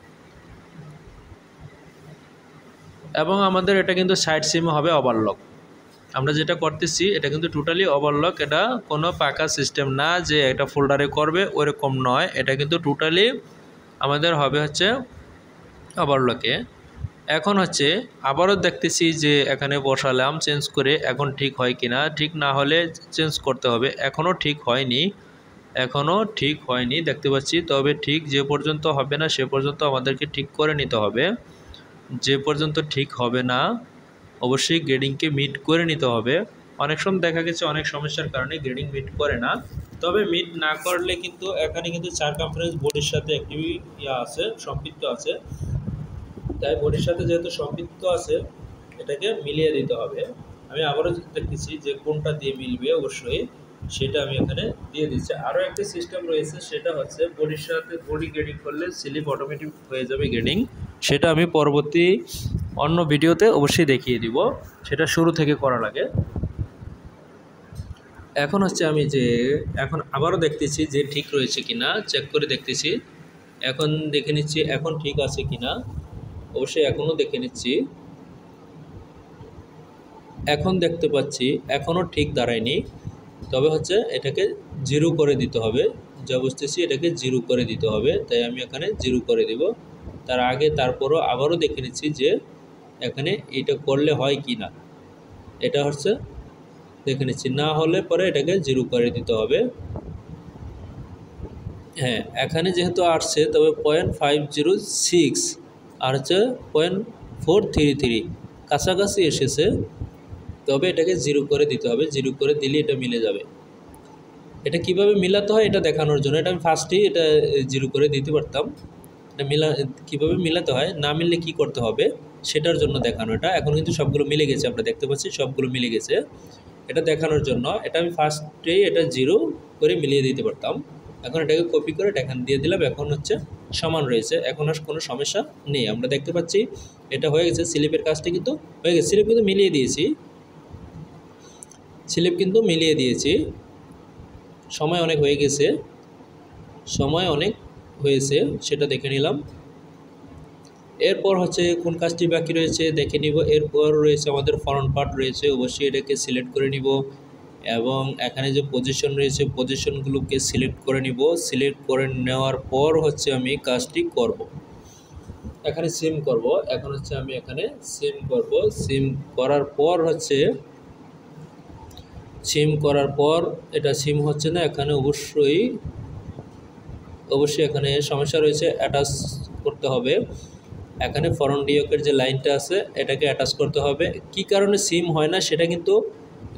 [SPEAKER 1] এবং আমাদের এটা কিন্তু সাইড সিম হবে ওভারলক। আমরা যেটা করতেছি এটা কিন্তু টোটালি ওভারলক, এটা কোনো পাকা সিস্টেম না যে এটা ফোল্ডারে করবে, ওরকম নয়। এটা কিন্তু টোটালি আমাদের হবে হচ্ছে ওভারলকে। এখন হচ্ছে আবারও দেখতেছি যে এখানে বসালাম চেঞ্জ করে, এখন ঠিক হয় কি না। ঠিক না হলে চেঞ্জ করতে হবে। এখনও ঠিক হয়নি, এখনও ঠিক হয়নি দেখতে পাচ্ছি। তবে ঠিক যে পর্যন্ত হবে না সে পর্যন্ত আমাদেরকে ঠিক করে নিতে হবে। যে পর্যন্ত ঠিক হবে না অবশ্যই গ্রেডিংকে মিট করে নিতে হবে। অনেক সময় দেখা গেছে অনেক সমস্যার কারণে গ্রেডিং মিট করে না। তবে মিট না করলে কিন্তু এখানে কিন্তু সারকামফারেন্স বডির সাথে একটি আছে, সম্পৃক্ত আছে। তাই বডির সাথে যেহেতু সম্পৃক্ত আছে এটাকে মিলিয়ে দিতে হবে। আমি আবারও দেখতেছি যে কোনটা দিয়ে মিলবে, অবশ্যই সেটা আমি এখানে দিয়ে দিচ্ছি। আরও একটি সিস্টেম রয়েছে, সেটা হচ্ছে বডির সাথে বডি গ্রেডিং করলে স্লিপ অটোমেটিক হয়ে যাবে গ্রেডিং। সেটা আমি পরবর্তী অন্য ভিডিওতে অবশ্যই দেখিয়ে দিব, সেটা শুরু থেকে করা লাগে। এখন হচ্ছে আমি যে এখন আবারও দেখতেছি যে ঠিক রয়েছে কিনা, চেক করে দেখতেছি। এখন দেখে নিচ্ছি এখন ঠিক আছে কিনা, অবশ্যই এখনও দেখে নিচ্ছি। এখন দেখতে পাচ্ছি এখনও ঠিক দাঁড়ায়নি। তবে হচ্ছে এটাকে 0 করে দিতে হবে, যা বুঝতেছি এটাকে 0 করে দিতে হবে। তাই আমি এখানে 0 করে দিব। তার আগে তারপরও আবারও দেখে নিচ্ছি যে এখানে এটা করলে হয় কি না, এটা হচ্ছে দেখে নিচ্ছি। না হলে পরে এটাকে 0 করে দিতে হবে। হ্যাঁ, এখানে যেহেতু আসছে তবে 0.506 আর হচ্ছে 0.433 কাছাকাছি এসেছে। তবে এটাকে 0 করে দিতে হবে, 0 করে দিলে এটা মিলে যাবে। এটা কিভাবে মিলাতে হয় এটা দেখানোর জন্য, এটা আমি ফার্স্টেই এটা 0 করে দিতে পারতাম। এটা কীভাবে মিলাতে হয়, না মিললে কি করতে হবে সেটার জন্য দেখানো। এটা এখন কিন্তু সবগুলো মিলে গেছে, আমরা দেখতে পাচ্ছি সবগুলো মিলে গেছে। এটা দেখানোর জন্য এটা আমি ফার্স্টেই এটা 0 করে মিলিয়ে দিতে পারতাম। এখন এটাকে কপি করে এখানে দিয়ে দিলাম। এখন হচ্ছে সমান রয়েছে, এখন আর কোনো সমস্যা নেই। আমরা দেখতে পাচ্ছি এটা হয়ে গেছে। স্লিপের কাজটা কিন্তু হয়ে গেছে, স্লিপ কিন্তু মিলিয়ে দিয়েছি, স্লিপ কিন্তু মিলিয়ে দিয়েছি। সময় অনেক হয়ে গেছে, সময় অনেক হয়েছে সেটা দেখে নিলাম। এরপর হচ্ছে কোন কাজটি বাকি রয়েছে দেখে নিব। এরপর রয়েছে আমাদের ফ্রন্ট পার্ট রয়েছে, অবশ্যই এটাকে সিলেক্ট করে নিব এবং এখানে যে পজিশন রয়েছে পজিশনগুলোকে সিলেক্ট করে নিব। সিলেক্ট করে নেওয়ার পর হচ্ছে আমি কাজটি করব, এখানে সিম করব। এখন হচ্ছে আমি এখানে সিম করব। সিম করার পর হচ্ছে সিম করার পর এটা সিম হচ্ছে না, এখানে অবশ্যই এখানে সমস্যা রয়েছে, অ্যাটাচ করতে হবে। এখানে ফ্রন্ট ডিওকের যে লাইনটা আছে এটাকে অ্যাটাচ করতে হবে। কি কারণে সিম হয় না সেটা কিন্তু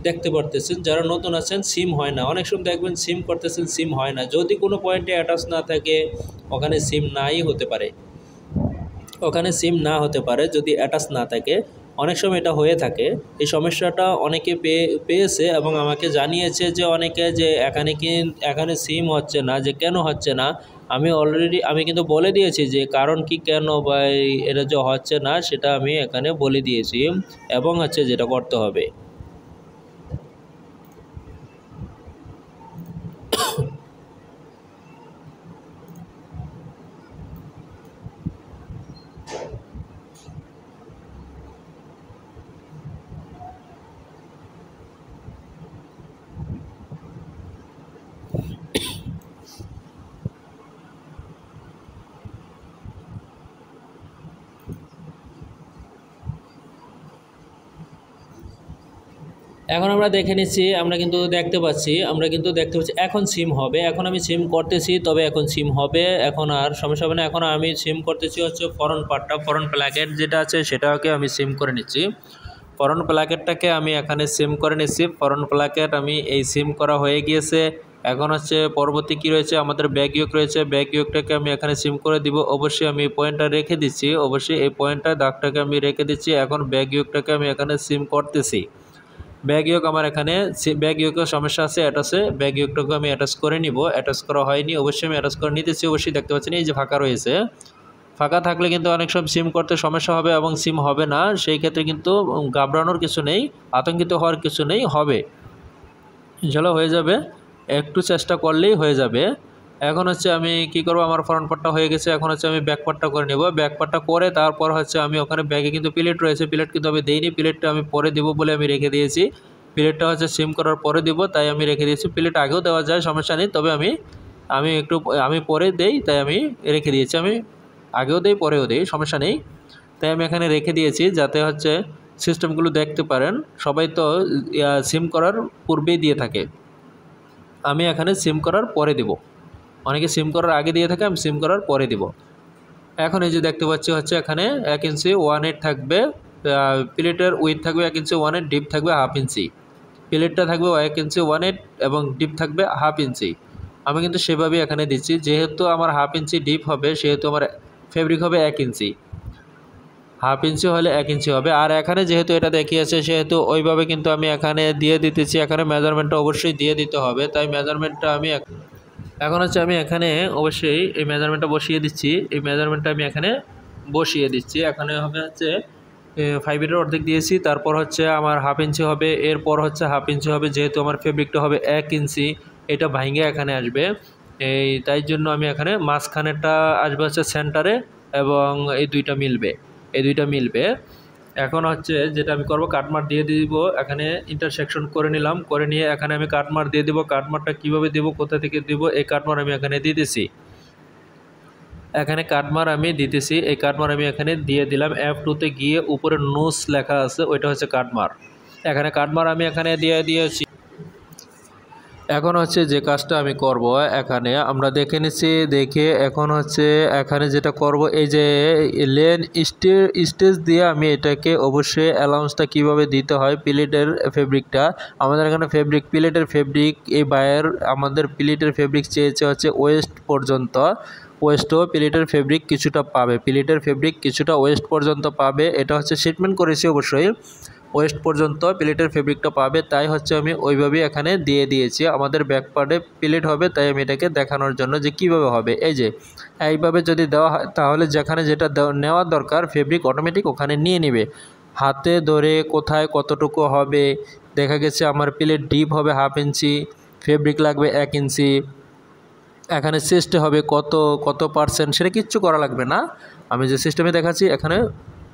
[SPEAKER 1] দেখতে পারতেছেন। যারা নতুন আছেন সিম হয় না, অনেক সময় দেখবেন সিম করতেছেন সিম হয় না, যদি কোনো পয়েন্টে অ্যাটাচ না থাকে ওখানে সিম নাই হতে পারে, ওখানে সিম না হতে পারে যদি অ্যাটাচ না থাকে, অনেক সময় এটা হয়ে থাকে। এই সমস্যাটা অনেকে পেয়েছে এবং আমাকে জানিয়েছে যে অনেকে যে এখানে সিম হচ্ছে না, যে কেন হচ্ছে না। আমি কিন্তু বলে দিয়েছি যে কারণ কি, কেন বা এটা যে হচ্ছে না সেটা আমি এখানে বলে দিয়েছি এবং যেটা করতে হবে। এখন আমরা দেখে নিচ্ছি, আমরা কিন্তু দেখতে পাচ্ছি এখন সিম হবে। এখন আমি সিম করতেছি, তবে এখন সিম হবে, এখন আর সমস্যা হবে না। এখন আমি সিম করতেছি ফরন পার্টটা, ফরন প্ল্যাকেট যেটা আছে সেটাকে আমি সিম করে নিচ্ছি। ফরন প্ল্যাকেটটাকে আমি এখানে সিম করে নিচ্ছি। ফরন প্ল্যাকেট আমি এই সিম করা হয়ে গিয়েছে। এখন পরবর্তী কি রয়েছে, আমাদের ব্যাক ইয়োক রয়েছে। ব্যাক ইয়োকটাকে আমি এখানে সিম করে দিব। অবশ্যই আমি পয়েন্টটা রেখে দিচ্ছি, অবশ্যই এই পয়েন্টটা দাগটাকে আমি রেখে দিচ্ছি। এখন ব্যাক ইয়োকটাকে আমি এখানে সিম করতেছি। ব্যাক ইয়োক আমার এখানে ব্যাক ইয়োকের সমস্যা আছে, অ্যাটাচে ব্যাক ইয়োকটাকে আমি অ্যাটাচ করে নিব। অ্যাটাচ করা হয়নি, অবশ্যই আমি অ্যাটাচ করে নিতেছি। অবশ্যই দেখতে পাচ্ছেন এই যে ফাঁকা রয়েছে। ফাঁকা থাকলে কিন্তু অনেক সময় সিম করতে সমস্যা হবে এবং সিম হবে না। সেই ক্ষেত্রে কিন্তু ঘাবড়ানোর কিছু নেই, আতঙ্কিত হওয়ার কিছু নেই, হবে, ইনশাল্লাহ হয়ে যাবে। একটু চেষ্টা করলেই হয়ে যাবে। এখন আমি কি করব, আমার ফ্রন্ট পার্টটা হয়ে গেছে। এখন আমি ব্যাক পার্টটা করে নেব। ব্যাক পার্টটা করে তারপর আমি ওখানে ব্যাগে কিন্তু প্লেট রয়েছে, প্লেট কিন্তু আমি দেইনি, প্লেটটা আমি পরে দেবো বলে আমি রেখে দিয়েছি। প্লেটটা সিম করার পরে দিব, তাই আমি রেখে দিয়েছি। প্লেট আগেও দেওয়া যায়, সমস্যা নেই, তবে আমি পরে দেই, তাই আমি রেখে দিয়েছি। আমি আগেও দেই পরেও দেই, সমস্যা নেই, তাই আমি এখানে রেখে দিয়েছি যাতে সিস্টেমগুলো দেখতে পারেন। সবাই তো সিম করার পূর্বেই দিয়ে থাকে, আমি এখানে সিম করার পরে দেব। অনেকে সিম করার আগে দিয়ে থাকে, আমি সিম করার পরে দিব। এখন এই যে দেখতে পাচ্ছি এখানে 1 ইঞ্চি 1/8 থাকবে, প্লেটের উইথ থাকবে 1 ইঞ্চি 1/8, ডিপ থাকবে 1/2 ইঞ্চি। প্লেটটা থাকবে 1 ইঞ্চি 1/8 এবং ডিপ থাকবে 1/2 ইঞ্চি। আমি কিন্তু সেভাবেই এখানে দিচ্ছি, যেহেতু আমার 1/2 ইঞ্চি ডিপ হবে সেহেতু আমার ফেব্রিক হবে 1 ইঞ্চি। 1/2 ইঞ্চি হলে 1 ইঞ্চি হবে। আর এখানে যেহেতু এটা দেখিয়েছে সেহেতু ওইভাবে কিন্তু আমি এখানে দিয়ে দিতেছি। এখানে মেজারমেন্টটা অবশ্যই দিয়ে দিতে হবে, তাই মেজারমেন্টটা আমি এখন আমি এখানে অবশ্যই এই মেজারমেন্টটা বসিয়ে দিচ্ছি। এই মেজারমেন্টটা আমি এখানে বসিয়ে দিচ্ছি। এখানে হবে 5 অর্ধেক দিয়েছি, তারপর আমার 1/2 ইঞ্চি হবে, এরপর 1/2 ইঞ্চি হবে। যেহেতু আমার ফেব্রিকটা হবে 1 ইঞ্চি, এটা ভাঙে এখানে আসবে, তাই জন্য আমি এখানে মাঝখানেরটা আসবে সেন্টারে এবং এই দুইটা মিলবে। এখন যেটা আমি করব, কাটমার দিয়ে দিব। এখানে ইন্টারসেকশন করে নিলাম, করে নিয়ে এখানে আমি কাটমার দিয়ে দিব। কাটমারটা কীভাবে দেব, কোথা থেকে দেব, এই কাটমার আমি এখানে দিতেছি। এখানে কাটমার আমি দিতেছি, এই কাটমার আমি এখানে দিয়ে দিলাম। F2-তে গিয়ে উপরে নোস লেখা আছে, ওইটা কাটমার। এখানে কাটমার আমি এখানে দিয়ে দিয়েছি। এখন যে কাজটা আমি করব, এখানে আমরা দেখে নিচ্ছি, দেখে এখন এখানে যেটা করব, এই যে লেন স্টেজ দিয়ে আমি এটাকে অবশ্যই অ্যালাউন্সটা কিভাবে দিতে হয়। প্লেটের ফেব্রিকটা আমাদের এখানে প্লেটের ফেব্রিক, এই বায়ার আমাদের প্লেটের ফেব্রিক চেয়েছে ওয়েস্ট পর্যন্ত। ওয়েস্টও প্লেটের ফেব্রিক কিছুটা পাবে, প্লেটের ফেব্রিক কিছুটা ওয়েস্ট পর্যন্ত পাবে। এটা শিটমেন্ট করেছি, অবশ্যই ওয়েস্ট পর্যন্ত প্লেটের ফেব্রিকটা পাবে, তাই আমি ওইভাবেই এখানে দিয়ে দিয়েছি। আমাদের ব্যাক পার্টে প্লেট হবে, তাই আমি এটাকে দেখানোর জন্য যে কিভাবে হবে। এই যে এইভাবে যদি দেওয়া হয় তাহলে যেখানে যেটা নেওয়ার দরকার ফেব্রিক অটোমেটিক ওখানে নিয়ে নেবে। হাতে ধরে কোথায় কতটুকু হবে, দেখা গেছে আমার প্লেট ডিপ হবে 1/2 ইঞ্চি, ফেব্রিক লাগবে 1 ইঞ্চি। এখানে চেস্টে হবে কত পার্সেন্ট, সেটা কিচ্ছু করা লাগবে না। আমি যে সিস্টেমে দেখাচ্ছি এখানে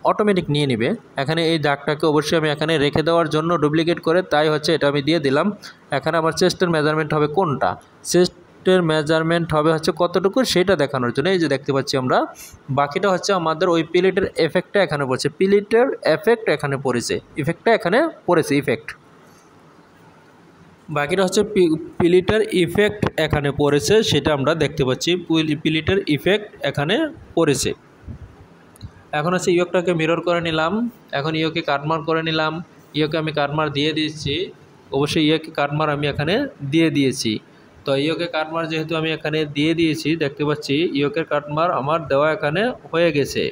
[SPEAKER 1] অটোমেটিক নিয়ে নেবে। এখানে এই দাগটাকে অবশ্যই আমি এখানে রেখে দেওয়ার জন্য ডুপ্লিকেট করে, তাই এটা আমি দিয়ে দিলাম। এখানে আমার চেস্টের মেজারমেন্ট হবে কোনটা, চেস্টের মেজারমেন্ট হবে কতটুকু, সেটা দেখানোর জন্য এই যে দেখতে পাচ্ছি আমরা। বাকিটা আমাদের ওই প্লেটের এফেক্টটা এখানে পড়ছে, প্লেটের এফেক্ট এখানে পড়েছে, ইফেক্টটা এখানে পড়েছে, ইফেক্ট। বাকিটা প্লেটের ইফেক্ট এখানে পড়েছে, সেটা আমরা দেখতে পাচ্ছি, প্লেটের ইফেক্ট এখানে পড়েছে। এখন ইয়োকটাকে মিরর করে নিলাম। এখন ইয়োকে কাটমার করে নিলাম, ইয়োকে আমি কাটমার দিয়ে দিচ্ছি। অবশ্যই ইওকে কাটমার আমি এখানে দিয়ে দিয়েছি। তো ইওকে কাটমার যেহেতু আমি এখানে দিয়ে দিয়েছি, দেখতে পাচ্ছি ইওকে কাটমার আমার দেওয়া এখানে হয়ে গেছে।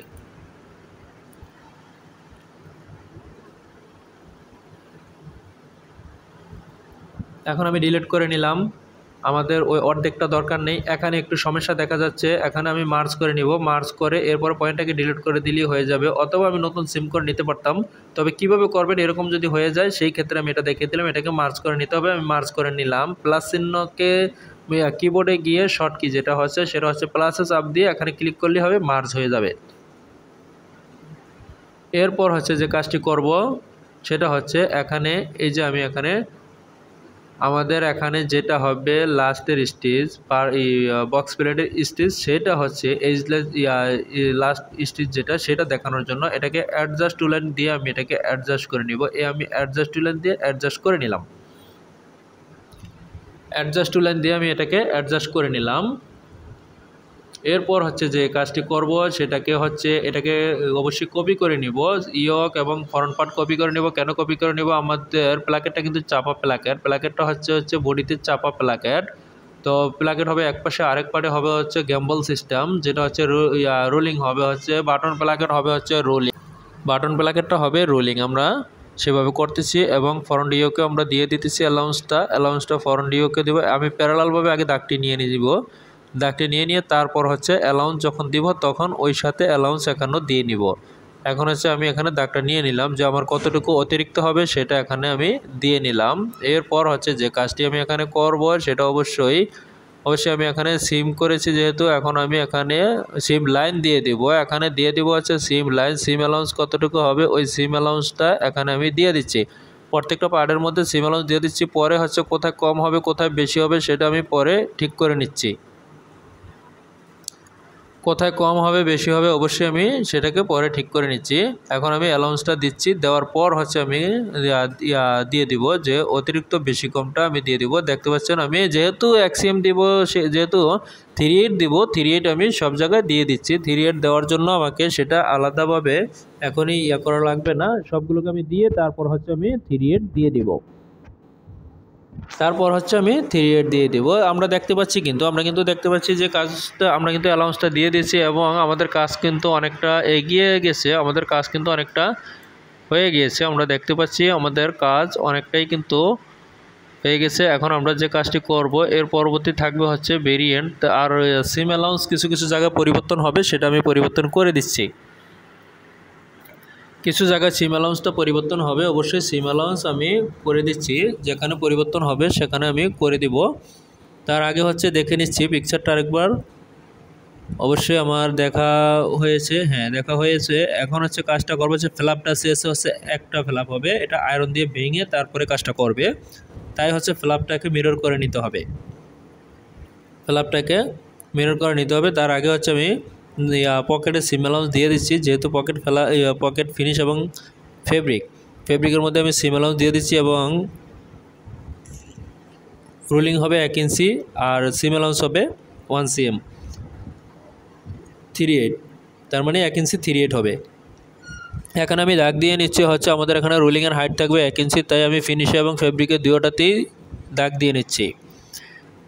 [SPEAKER 1] এখন আমি ডিলিট করে নিলাম, আমাদের ওই অর্ধেকটা দরকার নেই। এখানে একটু সমস্যা দেখা যাচ্ছে, এখানে আমি মার্জ করে নিব, মার্জ করে এরপর পয়েন্টটাকে ডিলিট করে দিলেই হয়ে যাবে, অথবা আমি নতুন সিম কোড নিতে পারতাম। তবে কিভাবে করবেন এরকম যদি হয়ে যায় সেই ক্ষেত্রে আমি এটা দেখিয়ে দিলাম, এটাকে মার্জ করে নিতে হবে। আমি মার্জ করে নিলাম, প্লাস চিহ্নকে কিবোর্ডে গিয়ে শর্ট কি যেটা হচ্ছে সেটা হচ্ছে প্লাসে চাপ দিয়ে এখানে ক্লিক করলে হবে, মার্জ হয়ে যাবে। এরপর হচ্ছে যে কাজটি করব সেটা হচ্ছে এখানে এই যে আমি এখানে আমাদের এখানে যেটা হবে লাস্টের স্টেজ বক্স প্লেটের স্টেজ, সেটা হচ্ছে এজলেস লাস্ট স্টেজ যেটা, সেটা দেখানোর জন্য এটাকে অ্যাডজাস্ট টু লাইন দিয়ে আমি এটাকে অ্যাডজাস্ট করে নিব। আমি অ্যাডজাস্ট টু লাইন দিয়ে অ্যাডজাস্ট করে নিলাম, অ্যাডজাস্ট টু লাইন দিয়ে আমি এটাকে অ্যাডজাস্ট করে নিলাম। এরপর হচ্ছে যে কাজটি করব সেটাকে হচ্ছে এটাকে অবশ্যই কপি করে নিব, ইয়ক এবং ফরন্ট পার্ট কপি করে নিব। কেন কপি করে নিব, আমাদের প্ল্যাকেটটা কিন্তু চাপা প্ল্যাকেট, প্ল্যাকেটটা হচ্ছে বডিতে চাপা প্ল্যাকেট। তো প্ল্যাকেট হবে এক পাশে, আরেক পাশে হবে হচ্ছে গ্যাম্বল সিস্টেম, যেটা হচ্ছে রোলিং হবে হচ্ছে, বাটন প্ল্যাকেট হবে হচ্ছে রোলিং, বাটন প্ল্যাকেটটা হবে রোলিং। আমরা সেভাবে করতেছি এবং ফরন্ট ইওকে আমরা দিয়ে দিতেছি অ্যালাউন্সটা ফরন্ট ইওকে দেবো। আমি প্যারালালভাবে আগে দাগটি নিয়ে দিব, দাগটি নিয়ে তারপর হচ্ছে অ্যালাউন্স যখন দিব তখন ওই সাথে অ্যালাউন্স এখানেও দিয়ে নিব। এখন হচ্ছে আমি এখানে দাগটা নিয়ে নিলাম, যে আমার কতটুকু অতিরিক্ত হবে সেটা এখানে আমি দিয়ে নিলাম। এরপর হচ্ছে যে কাজটি আমি এখানে করব সেটা অবশ্যই আমি এখানে সিম করেছি যেহেতু, এখন আমি এখানে সিম লাইন দিয়ে দিব। এখানে দিয়ে দিব হচ্ছে সিম লাইন, সিম অ্যালাউন্স কতটুকু হবে ওই সিম অ্যালাউন্সটা এখানে আমি দিয়ে দিচ্ছি। প্রত্যেকটা পার্টের মধ্যে সিম অ্যালাউন্স দিয়ে দিচ্ছি, পরে হচ্ছে কোথায় কম হবে কোথায় বেশি হবে সেটা আমি পরে ঠিক করে নিচ্ছি। কোথায় কম হবে বেশি হবে অবশ্যই আমি সেটাকে পরে ঠিক করে নিচ্ছি। এখন আমি অ্যালাউন্সটা দিচ্ছি, দেওয়ার পর হচ্ছে আমি দিয়ে দিব যে অতিরিক্ত বেশি কমটা আমি দিয়ে দিব। দেখতে পাচ্ছেন আমি যেহেতু এক্সিএম দিব, যেহেতু 3/8 দিব, 3/8 আমি সব জায়গায় দিয়ে দিচ্ছি। 3/8 দেওয়ার জন্য আমাকে সেটা আলাদাভাবে এখনই করা লাগবে না, সবগুলোকে আমি দিয়ে তারপর হচ্ছে আমি 3/8 দিয়ে দিব, তারপর হচ্ছে আমি 3/8 দিয়ে দেবো। আমরা দেখতে পাচ্ছি যে কাজটা আমরা কিন্তু অ্যালাউন্সটা দিয়ে দিয়েছি এবং আমাদের কাজ কিন্তু অনেকটা এগিয়ে গেছে, আমাদের কাজ কিন্তু অনেকটা হয়ে গিয়েছে। আমরা দেখতে পাচ্ছি আমাদের কাজ অনেকটাই কিন্তু হয়ে গেছে। এখন আমরা যে কাজটি করব এর পরবর্তী থাকবে হচ্ছে ভেরিয়েন্ট, আর সিম অ্যালাউন্স কিছু কিছু জায়গায় পরিবর্তন হবে, সেটা আমি পরিবর্তন করে দিচ্ছি। কিছু জায়গায় সিম অ্যালাউন্সটা পরিবর্তন হবে, অবশ্যই সিম অ্যালাউন্স আমি করে দিচ্ছি, যেখানে পরিবর্তন হবে সেখানে আমি করে দিব। তার আগে হচ্ছে দেখে নিচ্ছি পিকচারটা আরেকবার। অবশ্যই আমার দেখা হয়েছে, হ্যাঁ দেখা হয়েছে। এখন হচ্ছে কাজটা করবো যে ফ্ল্যাপটা শেষ হচ্ছে একটা ফ্ল্যাপ হবে, এটা আয়রন দিয়ে ভেঙে তারপরে কাজটা করবে, তাই হচ্ছে ফ্ল্যাপটাকে মিরর করে নিতে হবে, ফ্ল্যাপটাকে মিরর করে নিতে হবে। তার আগে হচ্ছে আমি পকেটে সিম অ্যালাউন্স দিয়ে দিচ্ছি, যেহেতু পকেট ফিনিশ এবং ফেব্রিকের মধ্যে আমি সিম অ্যালাউন্স দিয়ে দিচ্ছি এবং রুলিং হবে 1 ইঞ্চি আর সিম অ্যালাউন্স হবে 1 cm 3/8, তার মানে 1 ইঞ্চি 3/8 হবে। এখানে আমি দাগ দিয়ে নিচ্ছি হচ্ছে আমাদের এখানে রুলিংয়ের হাইট থাকবে 1 ইঞ্চি, তাই আমি ফিনিশে এবং ফেব্রিকের দুটোতেই দাগ দিয়ে নিচ্ছি।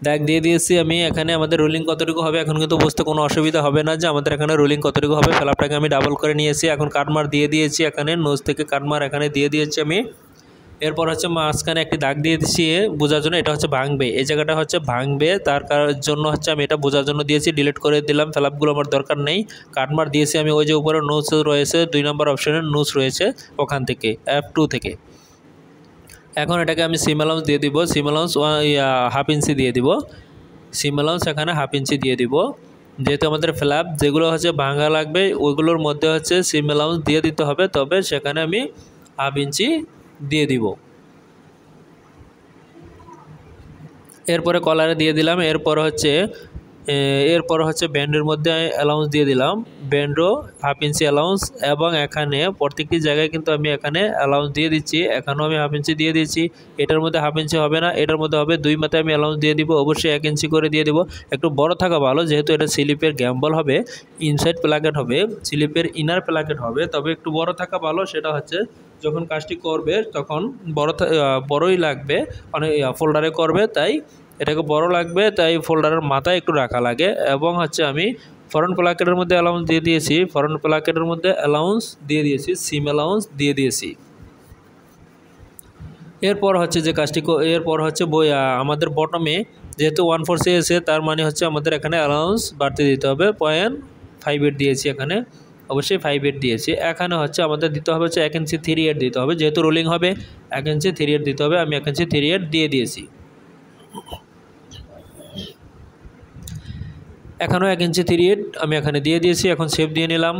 [SPEAKER 1] দাগ দিয়ে দিয়েছি আমি। এখানে আমাদের রোলিং কতটুকু হবে এখন কিন্তু বুঝতে কোনো অসুবিধা হবে না যে আমাদের এখানে রোলিং কতটুকু হবে। ফ্ল্যাপটাকে আমি ডাবল করে নিয়েছি, এখন কাটমার দিয়ে দিয়েছি, এখানে নোজ থেকে কাটমার এখানে দিয়ে দিয়েছি আমি। এরপর হচ্ছে মাঝখানে একটি দাগ দিয়ে দিচ্ছি বোঝার জন্য, এটা হচ্ছে ভাঙবে, এই জায়গাটা হচ্ছে ভাঙবে, তার জন্য হচ্ছে আমি এটা বোঝার জন্য দিয়েছি। ডিলিট করে দিলাম, ফ্ল্যাপগুলো আমার দরকার নেই। কাটমার দিয়েছি আমি ওই যে উপরে নোজ রয়েছে 2 নম্বর অপশনের নোজ রয়েছে ওখান থেকে F2 থেকে। এখন এটাকে আমি সিম অ্যালাউন্স দিয়ে দিব, সিম অ্যালাউন্স 1/2 ইঞ্চি দিয়ে দিব, সিম অ্যালাউন্স এখানে 1/2 ইঞ্চি দিয়ে দিব। যেহেতু আমাদের ফ্ল্যাপ যেগুলো হচ্ছে ভাঙা লাগবে ওইগুলোর মধ্যে হচ্ছে সিম অ্যালাউন্স দিয়ে দিতে হবে, তবে সেখানে আমি 1/2 ইঞ্চি দিয়ে দিব। এরপরে কলারে দিয়ে দিলাম। এরপর হচ্ছে এরপর হচ্ছে ব্যান্ডের মধ্যে অ্যালাউন্স দিয়ে দিলাম, ব্যান্ডও 1/2 ইঞ্চি অ্যালাউন্স, এবং এখানে প্রত্যেকটি জায়গায় কিন্তু আমি এখানে অ্যালাউন্স দিয়ে দিচ্ছি। এখানেও আমি 1/2 ইঞ্চি দিয়ে দিচ্ছি, এটার মধ্যে 1/2 ইঞ্চি হবে না, এটার মধ্যে হবে 2 মাথায় আমি অ্যালাউন্স দিয়ে দিব, অবশ্যই 1 ইঞ্চি করে দিয়ে দিব। একটু বড় থাকা ভালো, যেহেতু এটা স্লিপের গ্যাম্বল হবে, ইনসাইড প্লাকেট হবে, স্লিপের ইনার প্লাকেট হবে, তবে একটু বড় থাকা ভালো। সেটা হচ্ছে যখন কাজটি করবে তখন বড়ই লাগবে, অনেক ফোল্ডারে করবে, তাই এটাকে বড় লাগবে, তাই ফোল্ডারের মাথায় একটু রাখা লাগে। এবং হচ্ছে আমি ফ্রন্ট প্লাকেটের মধ্যে অ্যালাউন্স দিয়ে দিয়েছি, ফ্রন্ট প্লাকেটের মধ্যে অ্যালাউন্স দিয়ে দিয়েছি, সিম অ্যালাউন্স দিয়ে দিয়েছি। এরপর হচ্ছে যে কাজটি, এরপর হচ্ছে আমাদের বটমে যেহেতু 1/4 চেয়েছে, তার মানে হচ্ছে আমাদের এখানে অ্যালাউন্স বাড়তে দিতে হবে, 0.58 দিয়েছি, এখানে অবশ্যই 5/8 দিয়েছি। এখানে হচ্ছে আমাদের দিতে হবে হচ্ছে 1 ইঞ্চি 3/8 দিতে হবে, যেহেতু রোলিং হবে 1 ইঞ্চি 3/8 দিতে হবে, আমি 1 ইঞ্চি 3/8 দিয়ে দিয়েছি। এখানেও 1 ইঞ্চি 3/8 আমি এখানে দিয়ে দিয়েছি, এখন শেপ দিয়ে নিলাম।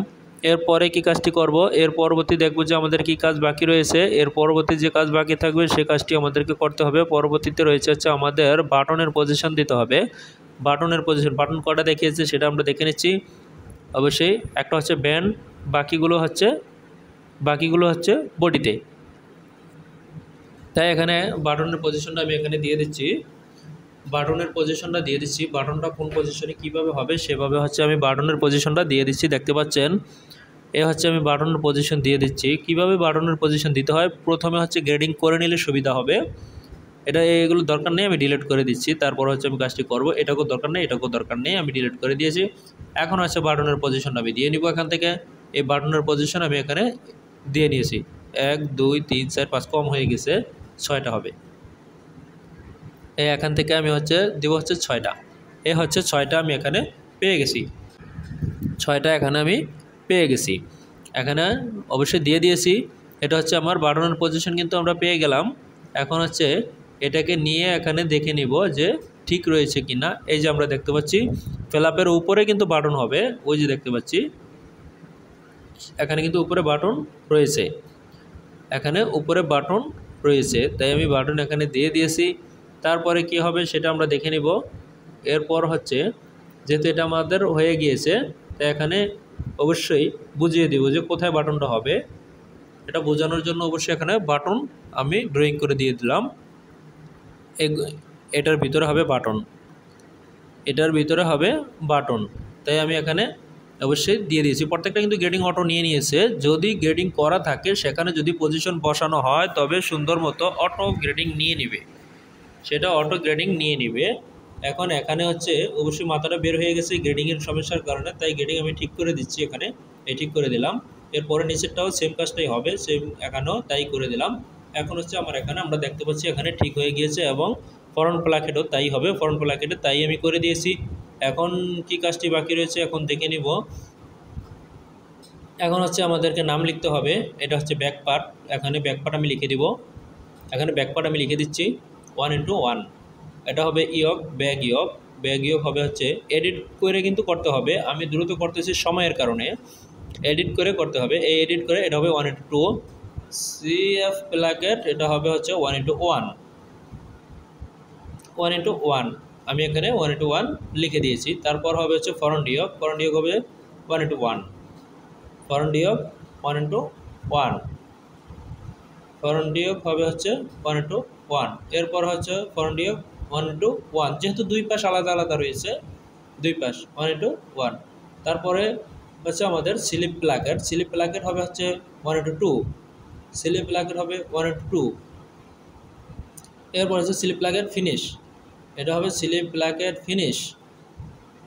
[SPEAKER 1] এরপরে কি কাজটি করব, এর পরবর্তী দেখব যে আমাদের কি কাজ বাকি রয়েছে। এর পরবর্তী যে কাজ বাকি থাকবে সে কাজটি আমাদেরকে করতে হবে। পরবর্তীতে রয়েছে হচ্ছে আমাদের বাটনের পজিশন দিতে হবে। বাটনের পজিশন, বাটন কটা দেখিয়েছে সেটা আমরা দেখে নিচ্ছি। অবশ্যই একটা হচ্ছে ব্যান্ড, বাকিগুলো হচ্ছে বডিতে। তাই এখানে বাটনের পজিশনটা আমি এখানে দিয়ে দিচ্ছি, বাটনের পজিশনটা দিয়ে দিচ্ছি। বাটনটা কোন পজিশনে কিভাবে হবে সেভাবে হচ্ছে আমি বাটনের পজিশনটা দিয়ে দিচ্ছি, দেখতে পাচ্ছেন। এ হচ্ছে আমি বাটনের পজিশন দিয়ে দিচ্ছি। কিভাবে বাটনের পজিশন দিতে হয়, প্রথমে হচ্ছে গ্রেডিং করে নিলে সুবিধা হবে। এগুলো দরকার নেই, আমি ডিলিট করে দিচ্ছি। তারপর হচ্ছে আমি কাজটি করব, এটাকেও দরকার নেই, এটাকেও দরকার নেই, আমি ডিলিট করে দিয়েছি। এখন হচ্ছে বাটনের পজিশনটা আমি দিয়ে নিব এখান থেকে। এই বাটনের পজিশন আমি এখানে দিয়ে নিয়েছি, 1 2 3 4 5, কম হয়ে গেছে, 6টা হবে। এখান থেকে আমি হচ্ছে দেবো হচ্ছে 6টা। হচ্ছে 6টা আমি এখানে পেয়ে গেছি, 6টা এখানে আমি পেয়ে গেছি, এখানে অবশ্যই দিয়ে দিয়েছি। এটা হচ্ছে আমার বাটনের পজিশন কিন্তু আমরা পেয়ে গেলাম। এখন হচ্ছে এটাকে নিয়ে এখানে দেখে নিব যে ঠিক রয়েছে কি না। এই যে আমরা দেখতে পাচ্ছি ফ্ল্যাপের উপরে কিন্তু বাটন হবে, ওই যে দেখতে পাচ্ছি এখানে কিন্তু উপরে বাটন রয়েছে, এখানে উপরে বাটন রয়েছে, তাই আমি বাটন এখানে দিয়ে দিয়েছি। তারপরে কি হবে সেটা আমরা দেখে নিব। এরপর হচ্ছে যেহেতু এটা আমাদের হয়ে গিয়েছে, তাই এখানে অবশ্যই বুঝিয়ে দেব যে কোথায় বাটনটা হবে। এটা বোঝানোর জন্য অবশ্যই এখানে বাটন আমি ড্রয়িং করে দিয়ে দিলাম। এটার ভিতরে হবে বাটন, এটার ভিতরে হবে বাটন, তাই আমি এখানে অবশ্যই দিয়ে দিয়েছি। প্রত্যেকটা কিন্তু গ্রেডিং অটো নিয়ে নিয়েছে। যদি গ্রেডিং করা থাকে সেখানে যদি পজিশন বসানো হয় তবে সুন্দর মতো অটো গ্রেডিং নিয়ে নেবে, সেটা অটো গ্রেডিং নিয়ে নেবে। এখন এখানে হচ্ছে অবশ্যই মাথাটা বের হয়ে গেছে গ্রেডিংয়ের সমস্যার কারণে, তাই গ্রেডিং আমি ঠিক করে দিচ্ছি, এখানে ঠিক করে দিলাম। এরপরে নিচেরটাও সেম কাজটাই হবে, সেম এখানেও তাই করে দিলাম। এখন হচ্ছে আমার এখানে আমরা দেখতে পাচ্ছি এখানে ঠিক হয়ে গিয়েছে, এবং ফ্রন্ট প্লাকেটও তাই হবে, ফ্রন্ট প্লাকেটে তাই আমি করে দিয়েছি। এখন কি কাজটি বাকি রয়েছে এখন দেখে নিব। এখন হচ্ছে আমাদেরকে নাম লিখতে হবে, এটা হচ্ছে ব্যাক পার্ট, এখানে ব্যাক পার্ট আমি লিখে দিব, এখানে ব্যাক পার্ট আমি লিখে দিচ্ছি 1:1। এটা হবে ইয়ক, ব্যাক ইয়ক হবে হচ্ছে, এডিট করে কিন্তু করতে হবে, আমি দ্রুত করতেছি সময়ের কারণে, এডিট করে করতে হবে। এই এডিট করে এটা হবে 1:2। সিএফ প্লাকেট এটা হবে হচ্ছে 1:1 আমি এখানে 1:1 লিখে দিয়েছি। তারপর হবে হচ্ছে ফ্রন্ট ইয়ক হবে 1:1, ফ্রন্ট ইয়ক 1:1, ফ্রন্ট ইয়ক হবে হচ্ছে 1:1। এরপর হচ্ছে ফ্রন্ট ইয়ক 1:1, যেহেতু দুই পাশ আলাদা আলাদা রয়েছে, দুই পাশ 1:1। তারপরে হচ্ছে আমাদের স্লিপ প্লাকেট হবে হচ্ছে 1:2, স্লিপ প্লাকেট হবে 1:2। এরপর হচ্ছে স্লিপ প্লাকেট ফিনিশ, এটা হবে স্লিপ প্লাকেট ফিনিশ,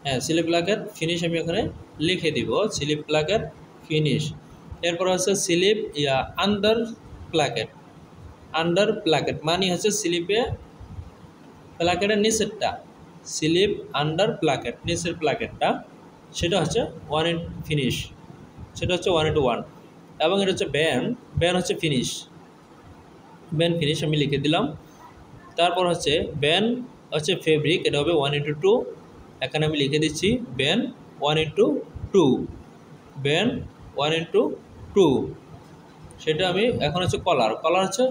[SPEAKER 1] হ্যাঁ স্লিপ প্লাকেট ফিনিশ আমি এখানে লিখে দিব, স্লিপ প্লাকেট ফিনিশ। এরপর হচ্ছে স্লিপ আন্ডার প্লাকেট মানে হচ্ছে স্লিপে প্লাকেটের নিচেরটা, স্লিপ আন্ডার প্লাকেট নিচের প্লাকেটটা, সেটা হচ্ছে ফিনিশ, সেটা হচ্ছে 1:1। এবং এটা হচ্ছে ব্যান হচ্ছে ফিনিশ আমি লিখে দিলাম। তারপর হচ্ছে ব্যান হচ্ছে ফেব্রিক, এটা হবে 1:2, এখানে আমি লিখে দিচ্ছি ব্যান 1:2, ব্যান 1:2। সেটা আমি এখন হচ্ছে কলার হচ্ছে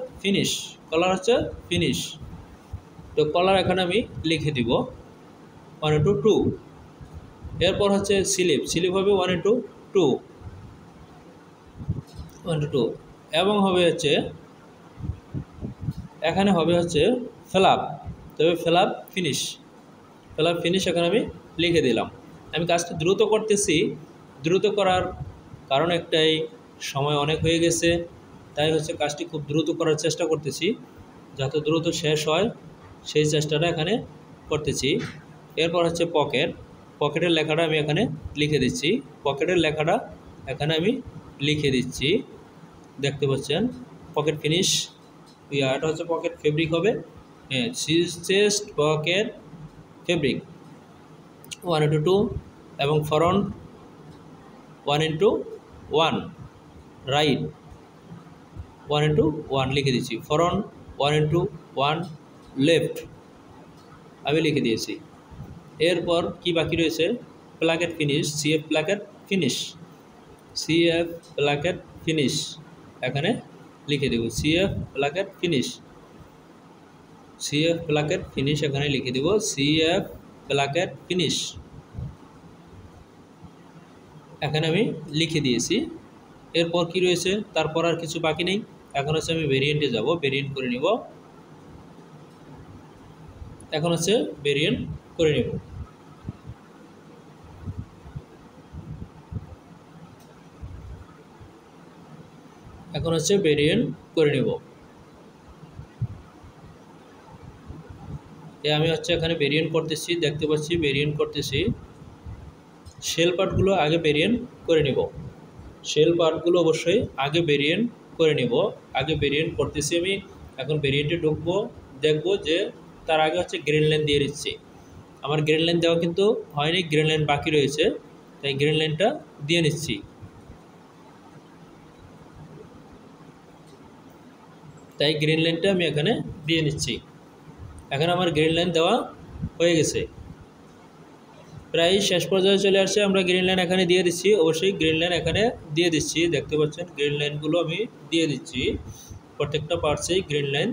[SPEAKER 1] ফিনিশ, তো কলার এখানে আমি লিখে দিব 1:2। এরপর হচ্ছে স্লিপ হবে 1:2, 1:2, এবং হবে হচ্ছে এখানে হবে হচ্ছে ফ্ল্যাপ, তবে ফ্ল্যাপ ফিনিশ এখানে আমি লিখে দিলাম। আমি কাজটি দ্রুত করতেছি, দ্রুত করার কারণ একটাই, সময় অনেক হয়ে গেছে, তাই হচ্ছে কাজটি খুব দ্রুত করার চেষ্টা করতেছি, যত দ্রুত শেষ হয় সেই চেষ্টাটা এখানে করতেছি। এরপর হচ্ছে পকেটের লেখাটা আমি এখানে লিখে দিচ্ছি, পকেটের লেখাটা এখানে আমি লিখে দিচ্ছি, দেখতে পাচ্ছেন পকেট ফিনিশ। এটা হচ্ছে পকেট ফেব্রিক হবে, হ্যাঁ, চেস্ট পকেট ফেব্রিক 1:2 এবং ফ্রন্ট 1:1, রাইট 1:1 লিখে দিচ্ছি, ফ্রন্ট 1:1, লেফট আমি লিখে দিয়েছি। এরপর কি বাকি রয়েছে, placket finish, CF placket finish এখানে লিখে দেব, সিএফ প্লাকেট ফিনিশ এখানে লিখে দেব, সিএফ প্লাকেট ফিনিশ এখানে আমি লিখে দিয়েছি। এরপর কি রয়েছে, তারপর আর কিছু বাকি নেই। এখন হচ্ছে আমি ভেরিয়েন্টে যাব, ভেরিয়েন্ট করে নিব, এখন হচ্ছে ভেরিয়েন্ট করে নিব। এখন হচ্ছে ভেরিয়েন্ট করে নেব। আমি হচ্ছে এখানে ভেরিয়েন্ট করতেছি, দেখতে পাচ্ছি ভেরিয়েন্ট করতেছি। শেল পার্টগুলো আগে ভেরিয়েন্ট করে নিব, শেল পার্টগুলো অবশ্যই আগে ভেরিয়েন্ট করে নিব। আগে ভেরিয়েন্ট করতেছি আমি, এখন ভেরিয়েন্টে ঢুকবো, দেখব যে তার আগে হচ্ছে গ্রিন লাইন দিয়ে দিচ্ছি। আমার গ্রিন লাইন দেওয়া কিন্তু হয়নি, গ্রিন লাইন বাকি রয়েছে, তাই গ্রিন লাইনটা দিয়ে নিচ্ছি। তাই গ্রিন লাইনটা আমি এখানে দিয়ে নিচ্ছি। এখন আমার গ্রিন লাইন দেওয়া হয়ে গেছে, প্রায় শেষ পর্যায়ে চলে আসছে। আমরা গ্রিন লাইন এখানে দিয়ে দিচ্ছি, অবশ্যই গ্রিন লাইন এখানে দিয়ে দিচ্ছি, দেখতে পাচ্ছেন গ্রিন লাইনগুলো আমি দিয়ে দিচ্ছি, প্রত্যেকটা পার্টসেই গ্রিন লাইন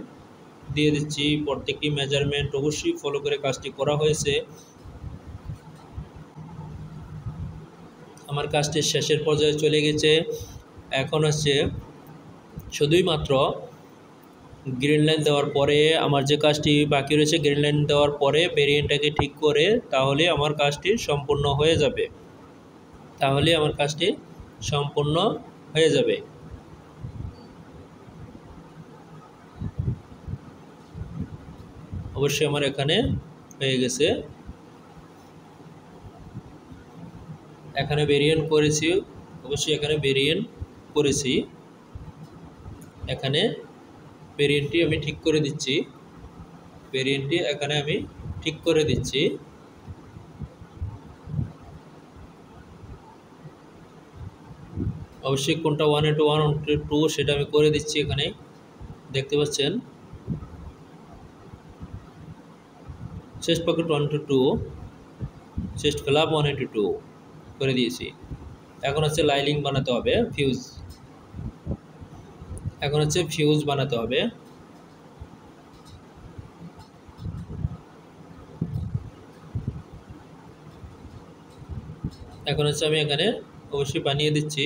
[SPEAKER 1] দিয়ে দিচ্ছি। প্রত্যেকটি মেজারমেন্ট অবশ্যই ফলো করে কাজটি করা হয়েছে। আমার কাজটি শেষের পর্যায়ে চলে গেছে। এখন হচ্ছে শুধুই মাত্র গ্রিন লাইন দেওয়ার পরে আমার যে কাজটি বাকি রয়েছে, গ্রিন লাইন দেওয়ার পরে ভেরিয়েন্টটাকে ঠিক করে তাহলে আমার কাজটি সম্পূর্ণ হয়ে যাবে, অবশ্যই আমার এখানে হয়ে গেছে। এখানে ভেরিয়েন্ট করেছি, অবশ্যই এখানে ভেরিয়েন্ট করেছি, এখানে ভেরিয়েন্টটি আমি ঠিক করে দিচ্ছি, ভেরিয়েন্টটি এখানে আমি ঠিক করে দিচ্ছি। অবশ্যই কোনটা 1:1, 1:2 সেটা আমি করে দিচ্ছি, এখানে দেখতে পাচ্ছেন। চেস্ট পকেট 1:2, চেস্ট ফ্ল্যাপ 1:2 করে দিয়েছি। এখন হচ্ছে লাইনিং বানাতে হবে, ফিউজ বানাতে হবে। এখন হচ্ছে আমি এখানে অবশ্যই বানিয়ে দিচ্ছি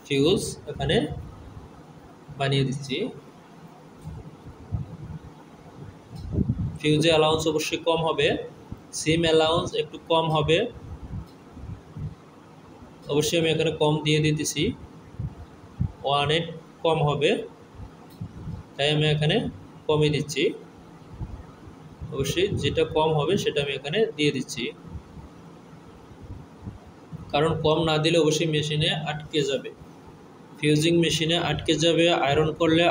[SPEAKER 1] ফিউজ, এখানে বানিয়ে দিচ্ছি। ফিউজে অ্যালাউন্স অবশ্যই কম হবে, সিম অ্যালাউন্স একটু কম হবে, অবশ্যই আমি এখানে কম দিয়ে দিতেছি, 1/8 কম হবে, তাই আমি এখানে কমই দিচ্ছি। অবশ্যই যেটা কম হবে সেটা আমি এখানে দিয়ে দিচ্ছি, কারণ কম না দিলে অবশ্যই মেশিনে আটকে যাবে, ফিউজিং মেশিনে আটকে যাবে, আয়রন করলে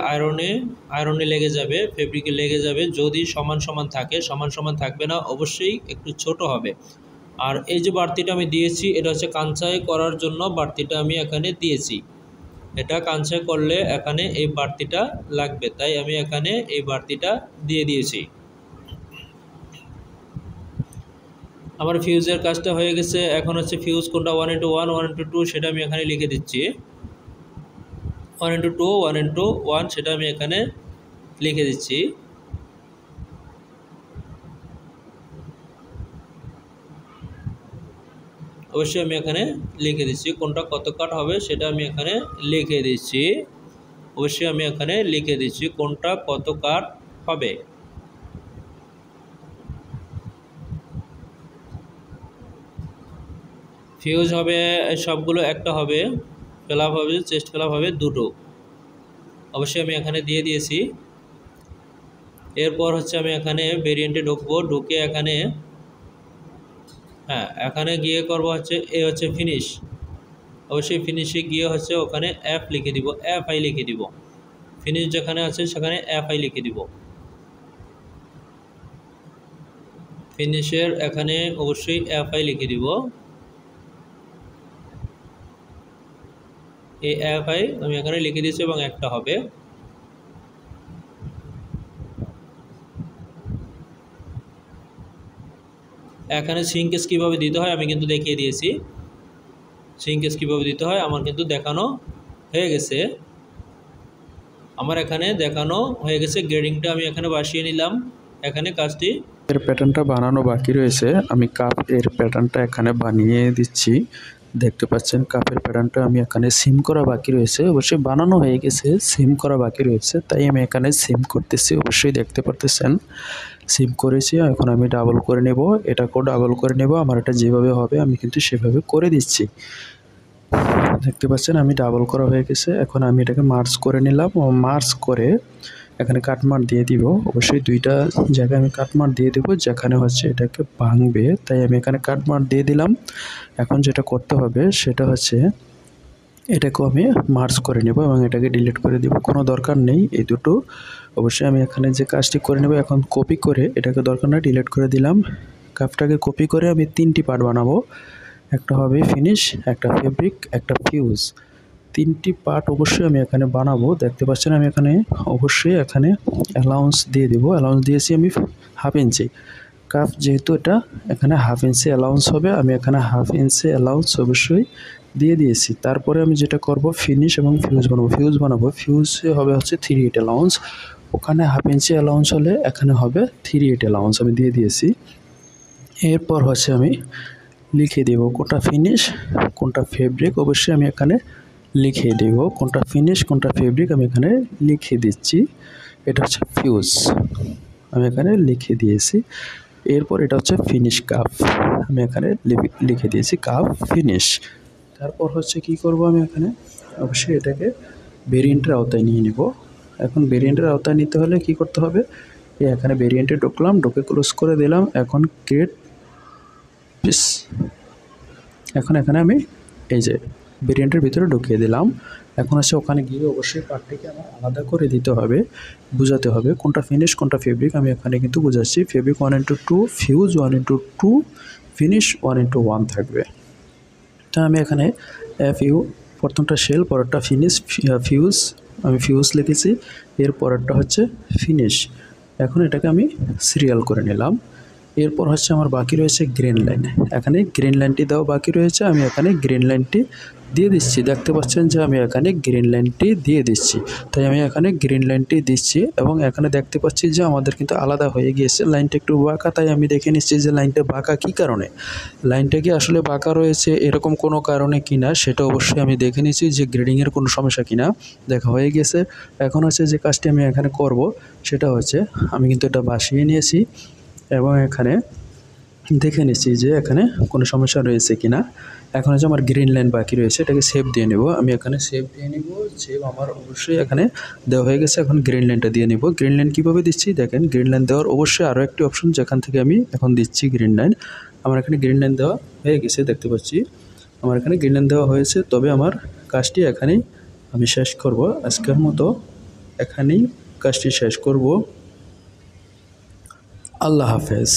[SPEAKER 1] আয়রনে লেগে যাবে, ফেব্রিকে লেগে যাবে। যদি সমান সমান থাকে, সমান সমান থাকবে না, অবশ্যই একটু ছোট হবে। আর এই যে বাড়তিটা আমি দিয়েছি, এটা হচ্ছে কাঞ্চাই করার জন্য বাড়তিটা আমি এখানে দিয়েছি, এটা কাঞ্চাই করলে এখানে এই বাড়তিটা লাগবে, তাই আমি এখানে এই বাড়তিটা দিয়ে দিয়েছি। আমার ফিউজের কাজটা হয়ে গেছে। এখন হচ্ছে ফিউজ কোনটা 1:1, 1:2 সেটা আমি এখানে লিখে দিচ্ছি, 1:2, 1:1 সেটা আমি এখানে লিখে দিচ্ছি। অবশ্যই আমি এখানে লিখে দিচ্ছি, কোনটা কত কাট হবে সেটা আমি এখানে লিখে দিচ্ছি। অবশ্যই আমি এখানে লিখে দিচ্ছি কোনটা কত কাট হবে। ফিউজ হবে সবগুলো একটা হবে, ফিল আপ হবে, চেস্ট ফিল আপ হবে দুটো। অবশ্যই আমি এখানে দিয়ে দিয়েছি। এরপর হচ্ছে আমি এখানে ভেরিয়েন্টে ঢুকবো, ঢুকে এখানে এখানে গিয়ে করব হচ্ছে হচ্ছে ফিনিশ। অবশ্যই ফিনিশে গিয়ে হচ্ছে ওখানে অ্যাপ লিখে দিব, অ্যাপ আই লিখে দিব। ফিনিশ যেখানে আছে সেখানে অ্যাপ আই লিখে দিব। ফিনিশের এখানে অবশ্যই অ্যাপ আই লিখে দিব। এই অ্যাপ আই আমি এখানে লিখে দিয়েছি এবং একটা হবে। এখানে সিঙ্কেস কীভাবে দিতে হয় আমি কিন্তু দেখিয়ে দিয়েছি। সিঙ্কেস কীভাবে দিতে হয় আমার কিন্তু দেখানো হয়ে গেছে। আমার এখানে দেখানো হয়ে গেছে। গ্রেডিংটা আমি এখানে বসিয়ে নিলাম। এখানে কাজটি
[SPEAKER 2] এর প্যাটার্নটা বানানো বাকি রয়েছে। আমি কাপ এর প্যাটার্নটা এখানে বানিয়ে দিচ্ছি। দেখতে পাচ্ছেন কাপের প্যাটার্নটা আমি এখানে সিম করা বাকি রয়েছে। অবশ্যই বানানো হয়ে গেছে, সিম করা বাকি রয়েছে, তাই আমি এখানে সিম করতেছি। অবশ্যই দেখতে পারতেছেন সিম করেছি। এখন আমি ডাবল করে নেব, এটাকেও ডাবল করে নেব। আমার এটা যেভাবে হবে আমি কিন্তু সেভাবে করে দিচ্ছি। দেখতে পাচ্ছেন আমি ডাবল করা হয়ে গেছে। এখন আমি এটাকে মার্জ করে নিলাম। মার্জ করে এখানে কাটমার দিয়ে দিব। অবশ্যই দুইটা জায়গায় আমি কাটমার দিয়ে দেবো, যেখানে হচ্ছে এটাকে ভাঙবে, তাই আমি এখানে কাটমার দিয়ে দিলাম। এখন যেটা করতে হবে সেটা হচ্ছে এটাকেও আমি মার্জ করে নেব এবং এটাকে ডিলিট করে দিব, কোনো দরকার নেই এই দুটো। অবশ্যই আমি এখানে যে কাজটি করে নেব, এখন কপি করে এটাকে দরকার না ডিলিট করে দিলাম। কাপটাকে কপি করে আমি 3টি পার্ট বানাবো। একটা হবে ফিনিশ, একটা ফেব্রিক, একটা ফিউজ। 3টি পার্ট অবশ্যই আমি এখানে বানাবো। দেখতে পাচ্ছেন আমি এখানে অবশ্যই এখানে অ্যালাউন্স দিয়ে দেবো। অ্যালাউন্স দিয়েছি আমি 1/2 ইঞ্চি। কাপ যেহেতু এটা এখানে 1/2 ইঞ্চি অ্যালাউন্স হবে, আমি এখানে 1/2 ইঞ্চি অ্যালাউন্স অবশ্যই দিয়ে দিয়েছি। তারপরে আমি যেটা করব ফিনিশ এবং ফিউজ বানাবো। ফিউজে হবে হচ্ছে 3/8 অ্যালাউন্স। ওখানে 1/2 ইঞ্চি অ্যালাউন্স হলে এখানে হবে 3/8 অ্যালাউন্স আমি দিয়ে দিয়েছি। এরপর হচ্ছে আমি লিখে দেব কোনটা ফিনিশ কোনটা ফেব্রিক। অবশ্যই আমি এখানে লিখে দেব কোনটা ফিনিশ কোনটা ফেব্রিক, আমি এখানে লিখে দিচ্ছি। এটা হচ্ছে ফিউজ, আমি এখানে লিখে দিয়েছি। এরপর এটা হচ্ছে ফিনিশ কাপ, আমি এখানে লিখে দিয়েছি কাপ ফিনিশ। তারপর হচ্ছে কি করব আমি এখানে অবশ্যই এটাকে ভেরিয়েন্টের আওতায় নিয়ে নিব। এখন ভেরিয়েন্টের আওতায় নিতে হলে কি করতে হবে, এখানে ভেরিয়েন্টে ঢুকলাম, ঢুকে ক্লোজ করে দিলাম। এখন ক্রিয়েট পিস, এখন এখানে আমি এই যে ভেরিয়েন্টের ভিতরে ঢুকিয়ে দিলাম। এখন হচ্ছে ওখানে গিয়ে অবশ্যই পার্টটিকে আমার আলাদা করে দিতে হবে, বোঝাতে হবে কোনটা ফিনিশ কোনটা ফেব্রিক। আমি এখানে কিন্তু বোঝাচ্ছি ফেব্রিক 1:2, ফিউজ 1:2, ফিনিশ 1:1 থাকবে। তা আমি এখানে প্রথমটা শেল, পরেরটা ফিনিশ, ফিউজ আমি ফিউজ লিখেছি, এর পরেরটা হচ্ছে ফিনিশ। এখন এটাকে আমি সিরিয়াল করে নিলাম। এরপর হচ্ছে আমার বাকি রয়েছে গ্রিন লাইন। এখানে গ্রিন লাইনটি দেওয়া বাকি রয়েছে, আমি এখানে গ্রিন লাইনটি দিয়ে দিচ্ছি। দেখতে পাচ্ছেন যে আমি এখানে গ্রিন লাইনটি দিয়ে দিচ্ছি, তাই আমি এখানে গ্রিন লাইনটি দিচ্ছি। এবং এখানে দেখতে পাচ্ছি যে আমাদের কিন্তু আলাদা হয়ে গিয়েছে, লাইনটা একটু বাঁকা, তাই আমি দেখে নিচ্ছি যে লাইনটা বাঁকা কী কারণে। লাইনটা কি আসলে বাঁকা রয়েছে এরকম কোনো কারণে কিনা সেটা অবশ্যই আমি দেখে নিচ্ছি, যে গ্রেডিংয়ের কোনো সমস্যা কিনা। দেখা হয়ে গেছে। এখন হচ্ছে যে কাজটি আমি এখানে করব সেটা হচ্ছে আমি কিন্তু এটা বাসিয়ে নিয়েছি এবং এখানে দেখে নিচ্ছি যে এখানে কোনো সমস্যা রয়েছে কিনা। এখন হচ্ছে আমার গ্রিন লাইন বাকি রয়েছে, এটাকে সেভ দিয়ে নেব। আমি এখানে সেভ দিয়ে নেব। সেভ আমার অবশ্যই এখানে দেওয়া হয়ে গেছে। এখন গ্রিন লাইনটা দিয়ে নেব। গ্রিন লাইন কীভাবে দিচ্ছি দেখেন, গ্রিন লাইন দেওয়ার অবশ্যই আরও একটি অপশন, যেখান থেকে আমি এখন দিচ্ছি গ্রিন লাইন। আমার এখানে গ্রিন লাইন দেওয়া হয়ে গেছে, দেখতে পাচ্ছি আমার এখানে গ্রিন লাইন দেওয়া হয়েছে। তবে আমার কাজটি এখানেই আমি শেষ করব। আজকের মতো এখানেই কাজটি শেষ করব। আল্লাহ হাফেজ।